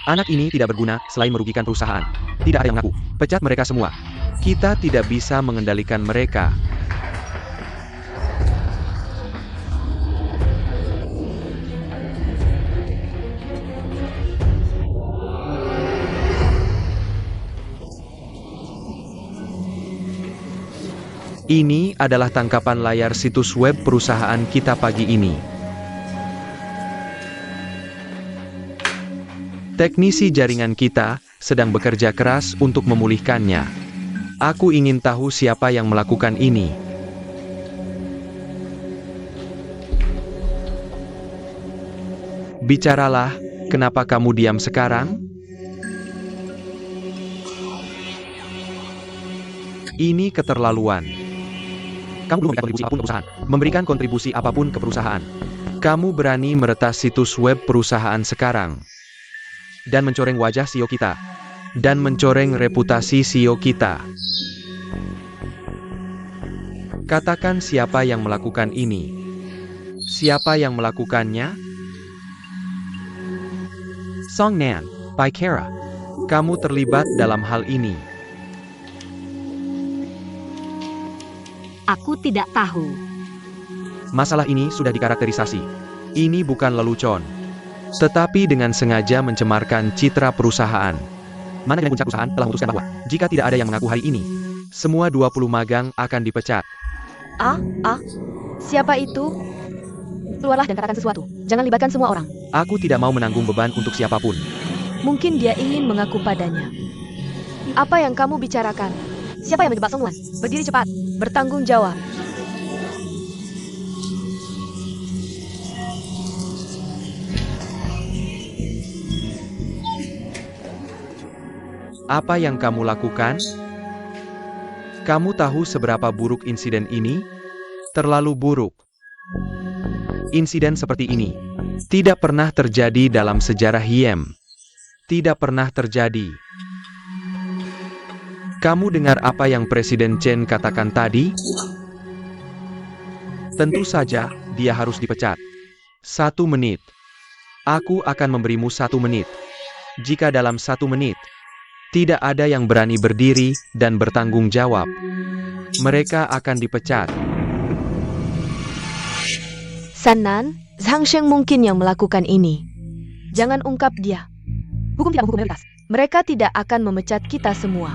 Anak ini tidak berguna selain merugikan perusahaan. Tidak ada yang ngaku. Pecat mereka semua. Kita tidak bisa mengendalikan mereka. Ini adalah tangkapan layar situs web perusahaan kita pagi ini. Teknisi jaringan kita sedang bekerja keras untuk memulihkannya. Aku ingin tahu siapa yang melakukan ini. Bicaralah, kenapa kamu diam sekarang? Ini keterlaluan. Kamu belum memberikan kontribusi apapun ke perusahaan. Kamu berani meretas situs web perusahaan sekarang. Dan mencoreng wajah CEO kita. Dan mencoreng reputasi CEO kita. Katakan siapa yang melakukan ini. Siapa yang melakukannya? Songnan, Paikera. Kamu terlibat dalam hal ini. Aku tidak tahu. Masalah ini sudah dikarakterisasi. Ini bukan lelucon. Tetapi dengan sengaja mencemarkan citra perusahaan. Manajemen puncak perusahaan telah memutuskan bahwa, jika tidak ada yang mengaku hari ini, semua 20 magang akan dipecat. Siapa itu? Keluarlah dan katakan sesuatu. Jangan libatkan semua orang. Aku tidak mau menanggung beban untuk siapapun. Mungkin dia ingin mengaku padanya. Apa yang kamu bicarakan? Siapa yang menjebak Songnuan? Berdiri cepat. Bertanggung jawab. Apa yang kamu lakukan? Kamu tahu seberapa buruk insiden ini? Terlalu buruk. Insiden seperti ini tidak pernah terjadi dalam sejarah HIEM. Tidak pernah terjadi. Kamu dengar apa yang Presiden Chen katakan tadi? Tentu saja, dia harus dipecat. 1 menit. Aku akan memberimu 1 menit. Jika dalam 1 menit, tidak ada yang berani berdiri dan bertanggung jawab, mereka akan dipecat. Sannan, Zhang Sheng mungkin yang melakukan ini. Jangan ungkap dia. Hukum tidak menghukum mayoritas. Mereka tidak akan memecat kita semua.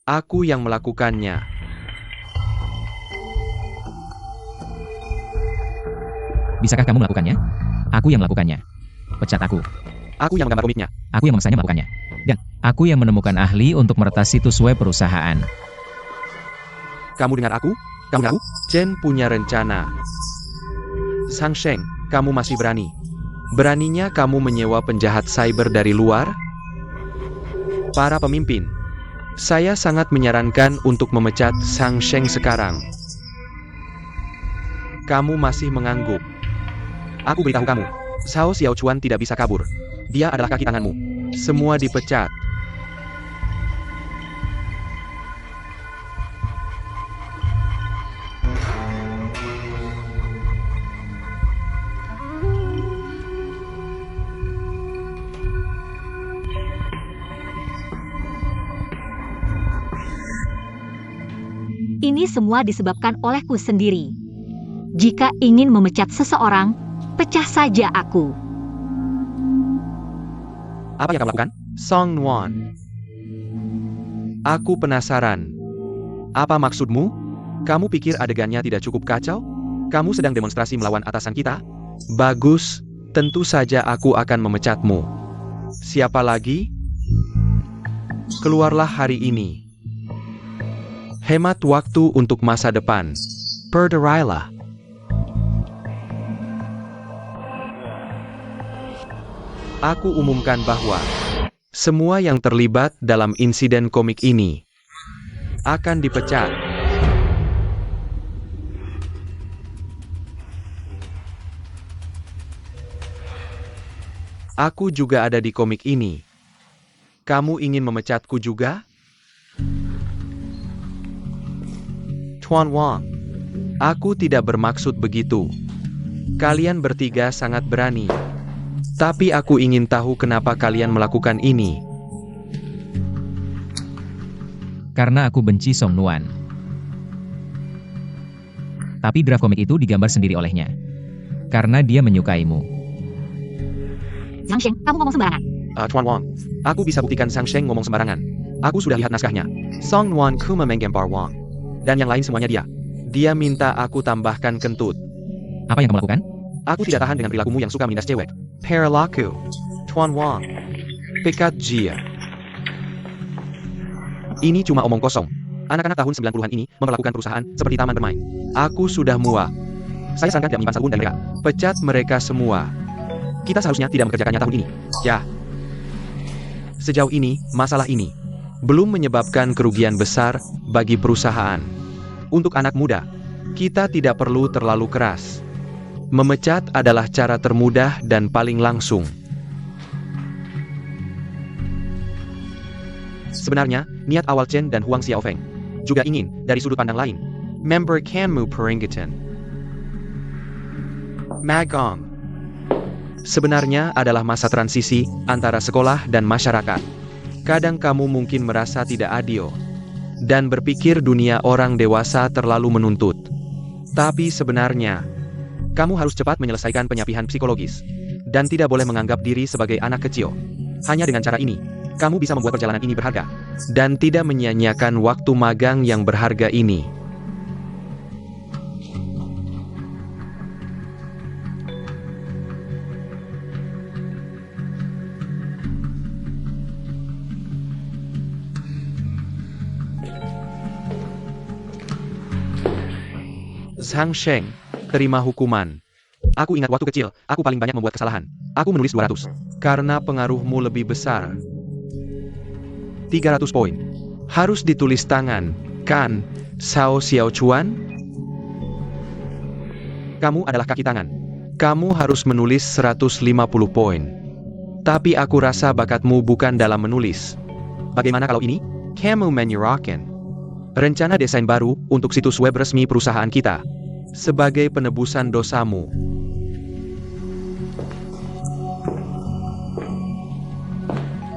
Aku yang melakukannya. Bisakah kamu melakukannya? Aku yang melakukannya. Pecat aku. Aku yang menggambar komiknya. Aku yang memaksanya melakukannya. Dan aku yang menemukan ahli untuk meretas situs web perusahaan. Kamu dengar aku? Kamu dengar aku? Chen punya rencana. Sang Sheng, kamu masih berani. Beraninya kamu menyewa penjahat cyber dari luar? Para pemimpin, saya sangat menyarankan untuk memecat Sang Sheng sekarang. Kamu masih mengangguk. Aku beritahu kamu, Cao Xiaochuan tidak bisa kabur. Dia adalah kaki tanganmu. Semua dipecat. Ini semua disebabkan olehku sendiri. Jika ingin memecat seseorang, pecah saja aku. Apa yang kamu lakukan? Song Nuan. Aku penasaran. Apa maksudmu? Kamu pikir adegannya tidak cukup kacau? Kamu sedang demonstrasi melawan atasan kita? Bagus, tentu saja aku akan memecatmu. Siapa lagi? Keluarlah hari ini. Hemat waktu untuk masa depan. Perderailah. Aku umumkan bahwa semua yang terlibat dalam insiden komik ini akan dipecat. Aku juga ada di komik ini. Kamu ingin memecatku juga? Tuan Wang, aku tidak bermaksud begitu. Kalian bertiga sangat berani. Tapi aku ingin tahu kenapa kalian melakukan ini. Karena aku benci Song Nuan. Tapi draft komik itu digambar sendiri olehnya. Karena dia menyukaimu. Sang Sheng, kamu ngomong sembarangan. Tuan Wang, aku bisa buktikan Sang Sheng ngomong sembarangan. Aku sudah lihat naskahnya. Song Nuan kuma menggambar Wang. Dan yang lain semuanya dia. Dia minta aku tambahkan kentut. Apa yang kamu lakukan? Aku tidak tahan dengan perilakumu yang suka menindas cewek. Perilaku. Tuan Wang. Pekat Jia. Ini cuma omong kosong. Anak-anak tahun 90-an ini memperlakukan perusahaan seperti taman bermain. Aku sudah muak. Saya sangat tidak menyimpan satupun dari mereka. Pecat mereka semua. Kita seharusnya tidak mengerjakannya tahun ini. Ya. Sejauh ini, masalah ini belum menyebabkan kerugian besar bagi perusahaan. Untuk anak muda, kita tidak perlu terlalu keras. Memecat adalah cara termudah dan paling langsung. Sebenarnya, niat awal Chen dan Huang Xiaofeng juga ingin, dari sudut pandang lain, member Kanmu Peringatan. Magong sebenarnya adalah masa transisi antara sekolah dan masyarakat. Kadang kamu mungkin merasa tidak adil dan berpikir dunia orang dewasa terlalu menuntut. Tapi sebenarnya, kamu harus cepat menyelesaikan penyapihan psikologis dan tidak boleh menganggap diri sebagai anak kecil. Hanya dengan cara ini, kamu bisa membuat perjalanan ini berharga dan tidak menyia-nyiakan waktu magang yang berharga ini. Sang Sheng, terima hukuman. Aku ingat waktu kecil, aku paling banyak membuat kesalahan. Aku menulis 200. Karena pengaruhmu lebih besar. 300 poin. Harus ditulis tangan, kan, Sao Xiao Chuan? Kamu adalah kaki tangan. Kamu harus menulis 150 poin. Tapi aku rasa bakatmu bukan dalam menulis. Bagaimana kalau ini? Kamu menyerahkan rencana desain baru untuk situs web resmi perusahaan kita. Sebagai penebusan dosamu.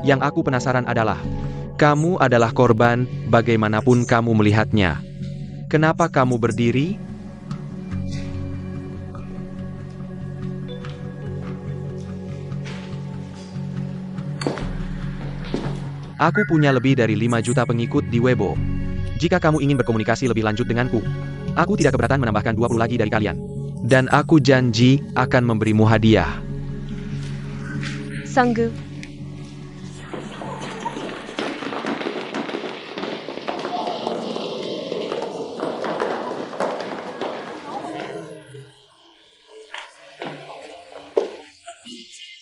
Yang aku penasaran adalah, kamu adalah korban bagaimanapun kamu melihatnya. Kenapa kamu berdiri? Aku punya lebih dari 5 juta pengikut di Weibo. Jika kamu ingin berkomunikasi lebih lanjut denganku, aku tidak keberatan menambahkan 20 lagi dari kalian. Dan aku janji akan memberimu hadiah. Sanggu.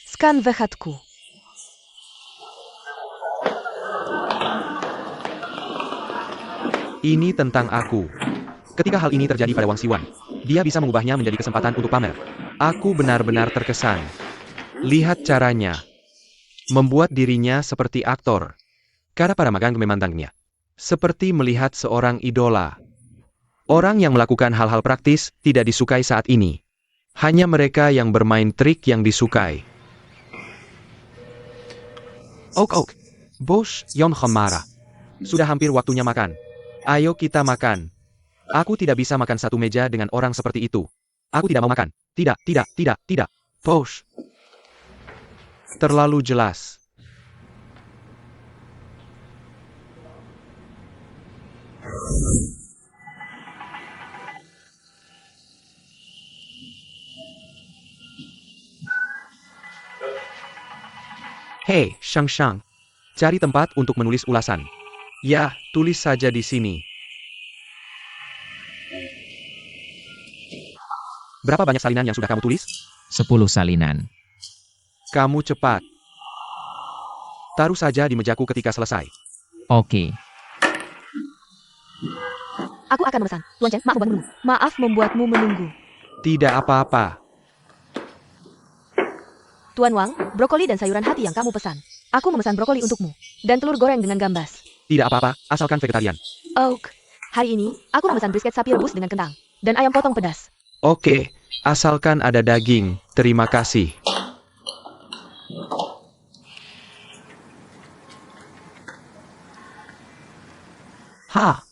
Skan vechatku. Ini tentang aku. Ketika hal ini terjadi pada Wang Siwan, dia bisa mengubahnya menjadi kesempatan untuk pamer. Aku benar-benar terkesan. Lihat caranya. Membuat dirinya seperti aktor. Cara para magang memandangnya. Seperti melihat seorang idola. Orang yang melakukan hal-hal praktis tidak disukai saat ini. Hanya mereka yang bermain trik yang disukai. Ok. Bos, Yon Khemara. Sudah hampir waktunya makan. Ayo kita makan. Aku tidak bisa makan satu meja dengan orang seperti itu. Aku tidak mau makan. Tidak. Bos. Terlalu jelas. Hei, Shang. Cari tempat untuk menulis ulasan. Ya, tulis saja di sini. Berapa banyak salinan yang sudah kamu tulis? 10 salinan. Kamu cepat. Taruh saja di mejaku ketika selesai. Oke. Aku akan memesan. Tuan Chen, maaf membangunmu. Maaf membuatmu menunggu. Tidak apa-apa. Tuan Wang, brokoli dan sayuran hati yang kamu pesan. Aku memesan brokoli untukmu. Dan telur goreng dengan gambas. Tidak apa-apa, asalkan vegetarian. Oak. Hari ini, aku memesan brisket sapi rebus dengan kentang. Dan ayam potong pedas. Oke, asalkan ada daging. Terima kasih. Ha!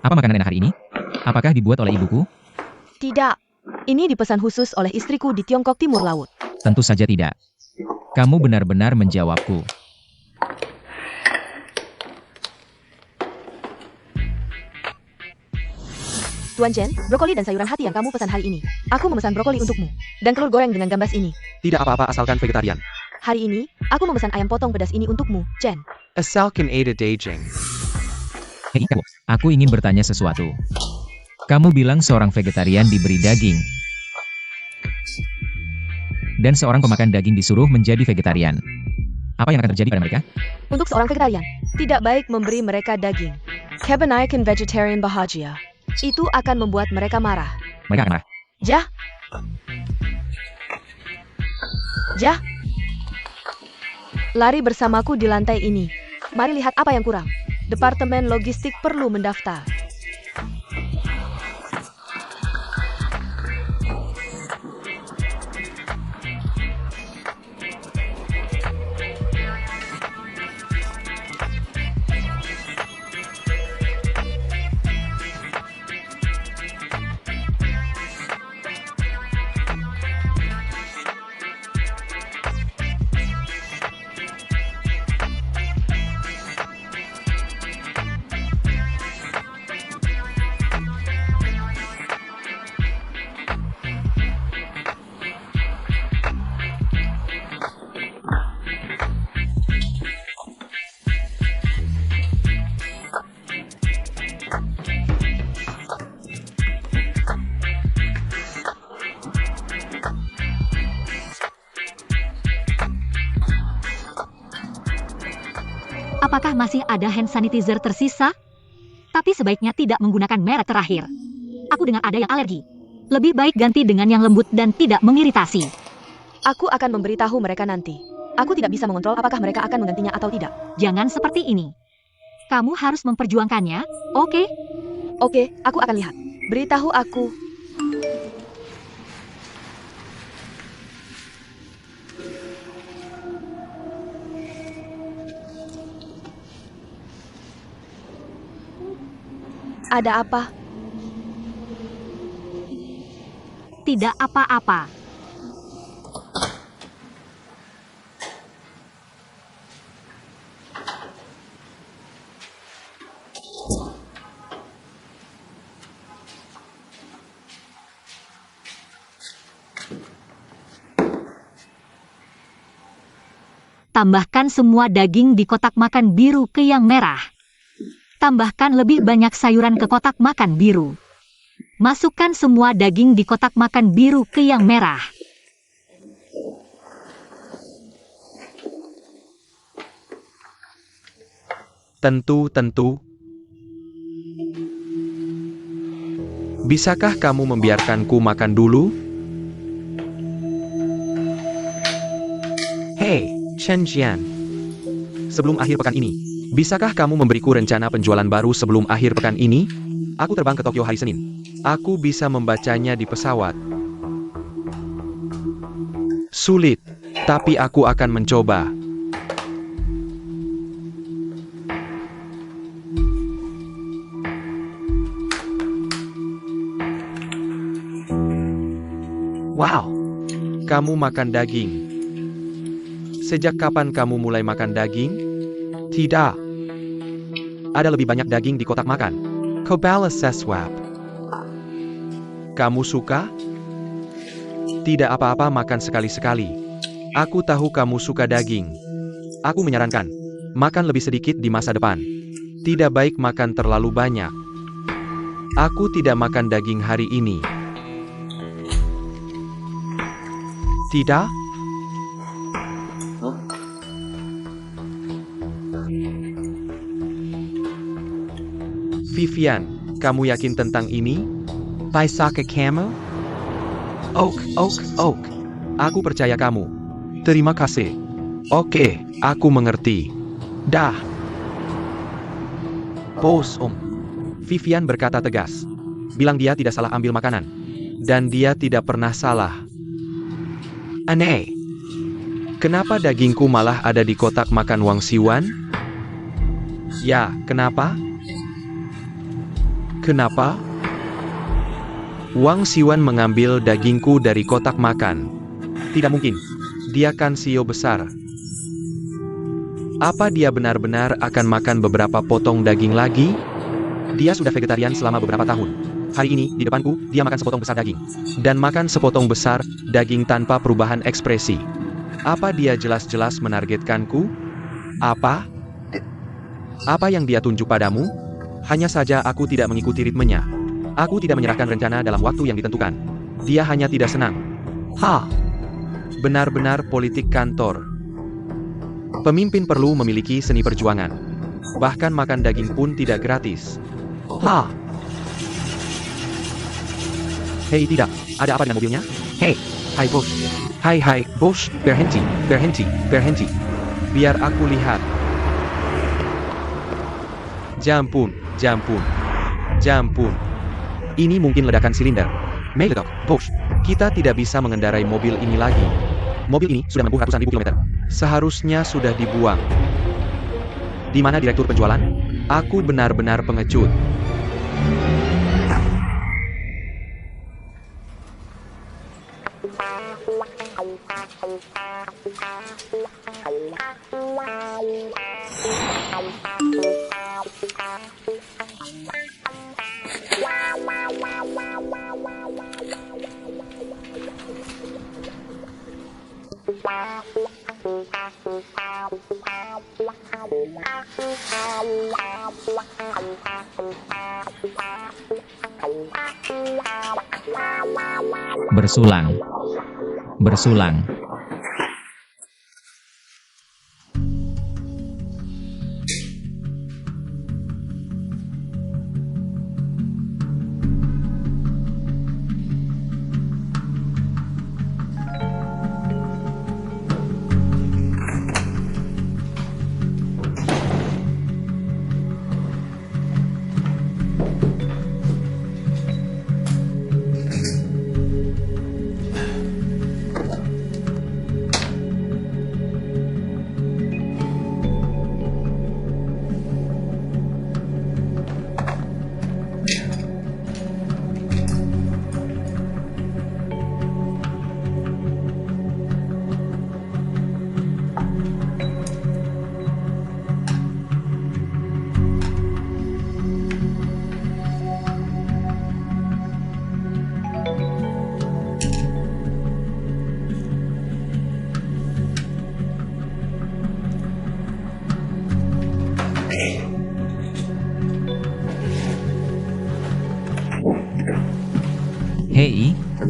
Apa makanan enak hari ini? Apakah dibuat oleh ibuku? Tidak. Ini dipesan khusus oleh istriku di Tiongkok Timur Laut. Tentu saja tidak. Kamu benar-benar menjawabku. Tuan Chen, brokoli dan sayuran hati yang kamu pesan hari ini. Aku memesan brokoli untukmu. Dan telur goreng dengan gambas ini. Tidak apa-apa asalkan vegetarian. Hari ini, aku memesan ayam potong pedas ini untukmu, Chen. Asalkan ada daging. Hei, aku ingin bertanya sesuatu. Kamu bilang seorang vegetarian diberi daging. Dan seorang pemakan daging disuruh menjadi vegetarian. Apa yang akan terjadi pada mereka? Untuk seorang vegetarian, tidak baik memberi mereka daging. Kebanyakan vegetarian bahagia. Itu akan membuat mereka marah. Mereka akan marah. Jah. Lari bersamaku di lantai ini. Mari lihat apa yang kurang. Departemen Logistik perlu mendaftar. Apakah masih ada hand sanitizer tersisa? Tapi sebaiknya tidak menggunakan merek terakhir. Aku dengar ada yang alergi. Lebih baik ganti dengan yang lembut dan tidak mengiritasi. Aku akan memberitahu mereka nanti. Aku tidak bisa mengontrol apakah mereka akan menggantinya atau tidak. Jangan seperti ini. Kamu harus memperjuangkannya, oke? Oke, aku akan lihat. Beritahu aku. Ada apa? Tidak apa-apa. Tambahkan semua daging di kotak makan biru ke yang merah. Tambahkan lebih banyak sayuran ke kotak makan biru. Masukkan semua daging di kotak makan biru ke yang merah. Tentu. Bisakah kamu membiarkanku makan dulu? Hei, Chen Jian. Sebelum akhir pekan ini, bisakah kamu memberiku rencana penjualan baru sebelum akhir pekan ini? Aku terbang ke Tokyo hari Senin. Aku bisa membacanya di pesawat. Sulit, tapi aku akan mencoba. Wow, kamu makan daging. Sejak kapan kamu mulai makan daging? Tidak. Ada lebih banyak daging di kotak makan. Kobala Seswap. Kamu suka? Tidak apa-apa makan sekali-sekali. Aku tahu kamu suka daging. Aku menyarankan, makan lebih sedikit di masa depan. Tidak baik makan terlalu banyak. Aku tidak makan daging hari ini. Tidak? Vivian, kamu yakin tentang ini? Paisake kamu? Oak. Aku percaya kamu. Terima kasih. Oke, aku mengerti. Dah. Bos, Om. Vivian berkata tegas. Bilang dia tidak salah ambil makanan. Dan dia tidak pernah salah. Aneh. Kenapa dagingku malah ada di kotak makan Wang Siwan? Ya, kenapa? Kenapa? Wang Siwan mengambil dagingku dari kotak makan. Tidak mungkin. Dia kan CEO besar. Apa dia benar-benar akan makan beberapa potong daging lagi? Dia sudah vegetarian selama beberapa tahun. Hari ini, di depanku, dia makan sepotong besar daging. Dan makan sepotong besar daging tanpa perubahan ekspresi. Apa dia jelas-jelas menargetkanku? Apa? Apa yang dia tunjuk padamu? Hanya saja aku tidak mengikuti ritmenya. Aku tidak menyerahkan rencana dalam waktu yang ditentukan. Dia hanya tidak senang. Benar-benar politik kantor. Pemimpin perlu memiliki seni perjuangan. Bahkan makan daging pun tidak gratis. Hei, tidak. Ada apa dengan mobilnya? Hei, hai bos. Hai, bos. Berhenti. Biar aku lihat. Jampun. Ini mungkin ledakan silinder. Meledak, bos. Kita tidak bisa mengendarai mobil ini lagi. Mobil ini sudah menempuh ratusan ribu kilometer. Seharusnya sudah dibuang. Di mana direktur penjualan? Aku benar-benar pengecut. Bersulang.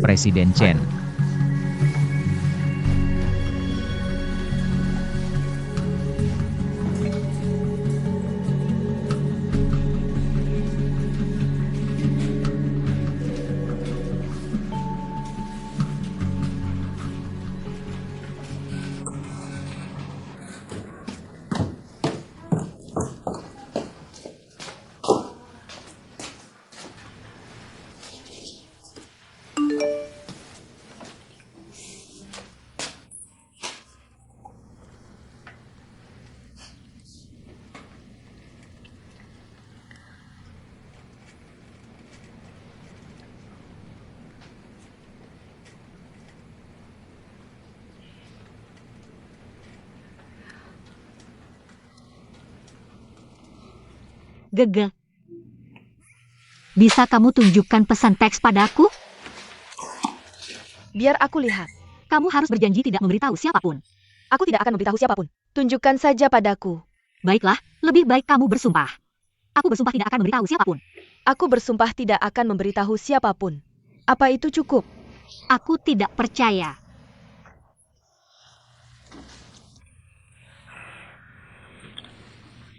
Presiden Chen. Gege. Bisa kamu tunjukkan pesan teks padaku? Biar aku lihat. Kamu harus berjanji tidak memberitahu siapapun. Aku tidak akan memberitahu siapapun. Tunjukkan saja padaku. Baiklah, lebih baik kamu bersumpah. Aku bersumpah tidak akan memberitahu siapapun. Aku bersumpah tidak akan memberitahu siapapun. Apa itu cukup? Aku tidak percaya.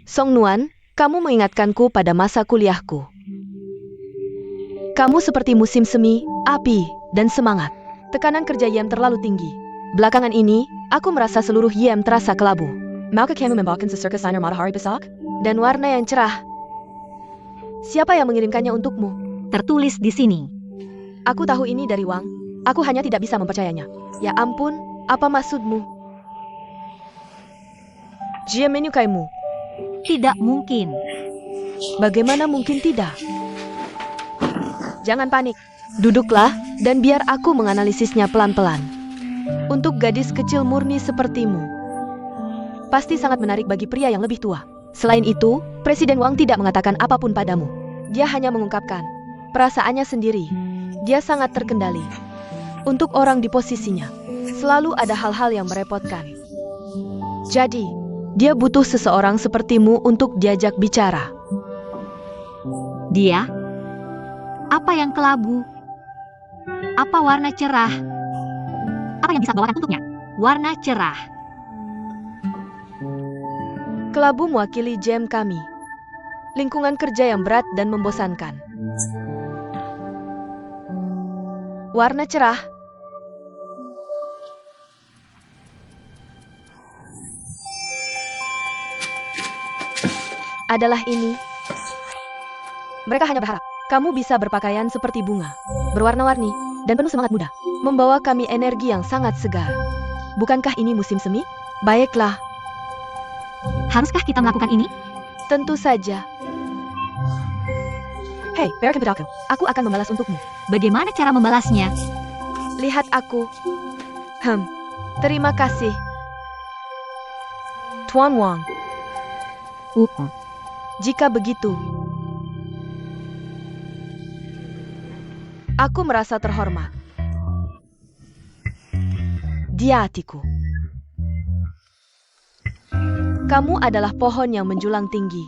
Song Nuan, kamu mengingatkanku pada masa kuliahku. Kamu seperti musim semi, api, dan semangat. Tekanan kerja Yem terlalu tinggi. Belakangan ini, aku merasa seluruh Yem terasa kelabu. Maukah kamu membawakan seserkas signer matahari besok? Dan warna yang cerah. Siapa yang mengirimkannya untukmu? Tertulis di sini. Aku tahu ini dari Wang. Aku hanya tidak bisa mempercayainya. Ya ampun, apa maksudmu? Jie menyukaimu. Tidak mungkin. Bagaimana mungkin tidak? Jangan panik. Duduklah, dan biar aku menganalisisnya pelan-pelan. Untuk gadis kecil murni sepertimu, pasti sangat menarik bagi pria yang lebih tua. Selain itu, Presiden Wang tidak mengatakan apapun padamu. Dia hanya mengungkapkan perasaannya sendiri. Dia sangat terkendali. Untuk orang di posisinya, selalu ada hal-hal yang merepotkan. Jadi, dia butuh seseorang sepertimu untuk diajak bicara. Dia? Apa yang kelabu? Apa warna cerah? Apa yang bisa bawakan untuknya? Warna cerah. Kelabu mewakili jam kami. Lingkungan kerja yang berat dan membosankan. Warna cerah. Adalah ini. Mereka hanya berharap kamu bisa berpakaian seperti bunga, berwarna-warni, dan penuh semangat muda, membawa kami energi yang sangat segar. Bukankah ini musim semi? Baiklah, Haruskah kita melakukan ini? tentu saja. Hei, Bear Kempedaku, aku akan membalas untukmu. Bagaimana cara membalasnya? Lihat aku. Terima kasih. Tuan Wang, jika begitu, aku merasa terhormat. Dia hatiku. Kamu adalah pohon yang menjulang tinggi.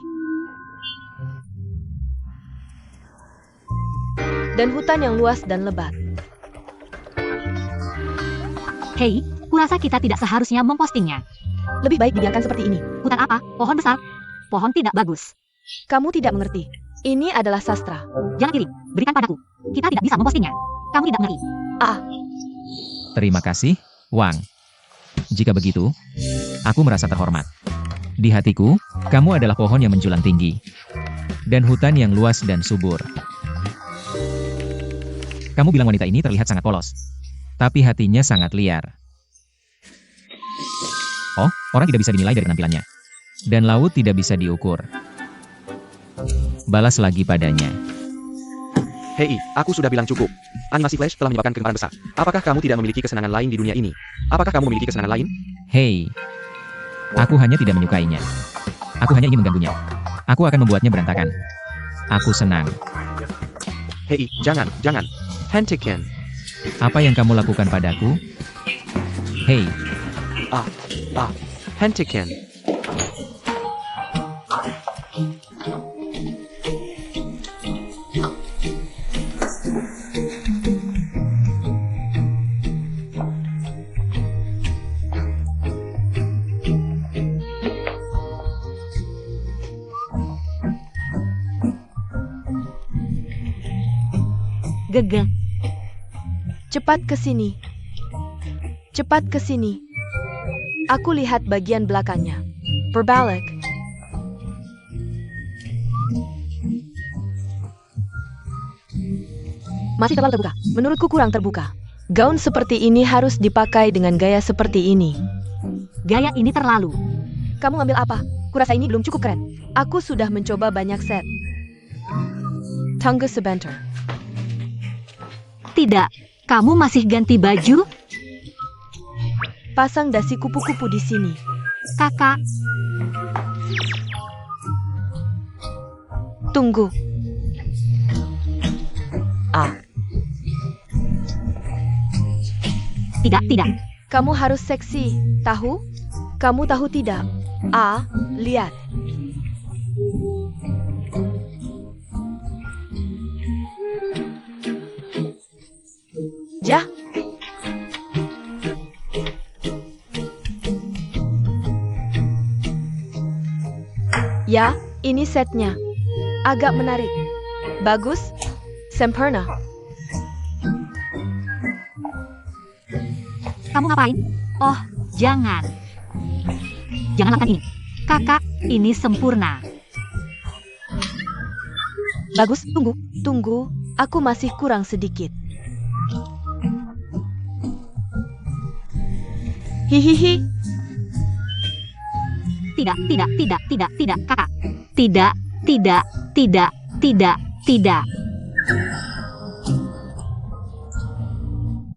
Dan hutan yang luas dan lebat. Hei, kurasa kita tidak seharusnya mempostingnya. Lebih baik dibiarkan seperti ini. Hutan apa? Pohon besar? Pohon tidak bagus. Kamu tidak mengerti. Ini adalah sastra. Jangan kirim, berikan padaku. Kita tidak bisa mempostingnya. Kamu tidak mengerti. Terima kasih, Wang. Jika begitu, aku merasa terhormat. Di hatiku, kamu adalah pohon yang menjulang tinggi. Dan hutan yang luas dan subur. Kamu bilang wanita ini terlihat sangat polos. Tapi hatinya sangat liar. Oh, orang tidak bisa dinilai dari penampilannya. Dan laut tidak bisa diukur. Balas lagi padanya. Hei, aku sudah bilang cukup. Animasi Flash telah menyebabkan kegemaran besar. Apakah kamu tidak memiliki kesenangan lain di dunia ini? Apakah kamu memiliki kesenangan lain? Hei, aku hanya tidak menyukainya. Aku hanya ingin mengganggunya. Aku akan membuatnya berantakan. Aku senang. Hei, jangan. Hentikan. Apa yang kamu lakukan padaku? Hei, Hentikan. Gege. Cepat ke sini. Cepat ke sini. Aku lihat bagian belakangnya. Berbalik. Masih terlalu terbuka. Menurutku kurang terbuka. Gaun seperti ini harus dipakai dengan gaya seperti ini. Gaya ini terlalu. Kamu ngambil apa? Kurasa ini belum cukup keren. Aku sudah mencoba banyak set. Tunggu sebentar. Tidak. Kamu masih ganti baju? Pasang dasi kupu-kupu di sini. Kakak, Tunggu. tidak. Kamu harus seksi. Tahu? Kamu tahu tidak? Lihat. Jah. Ya, ini setnya. Agak menarik. Bagus. Sempurna. Kamu ngapain? Oh, jangan. Jangan lakukan ini. Kakak, ini sempurna. Bagus, tunggu. Aku masih kurang sedikit. Hihihi. Tidak, kakak. Tidak.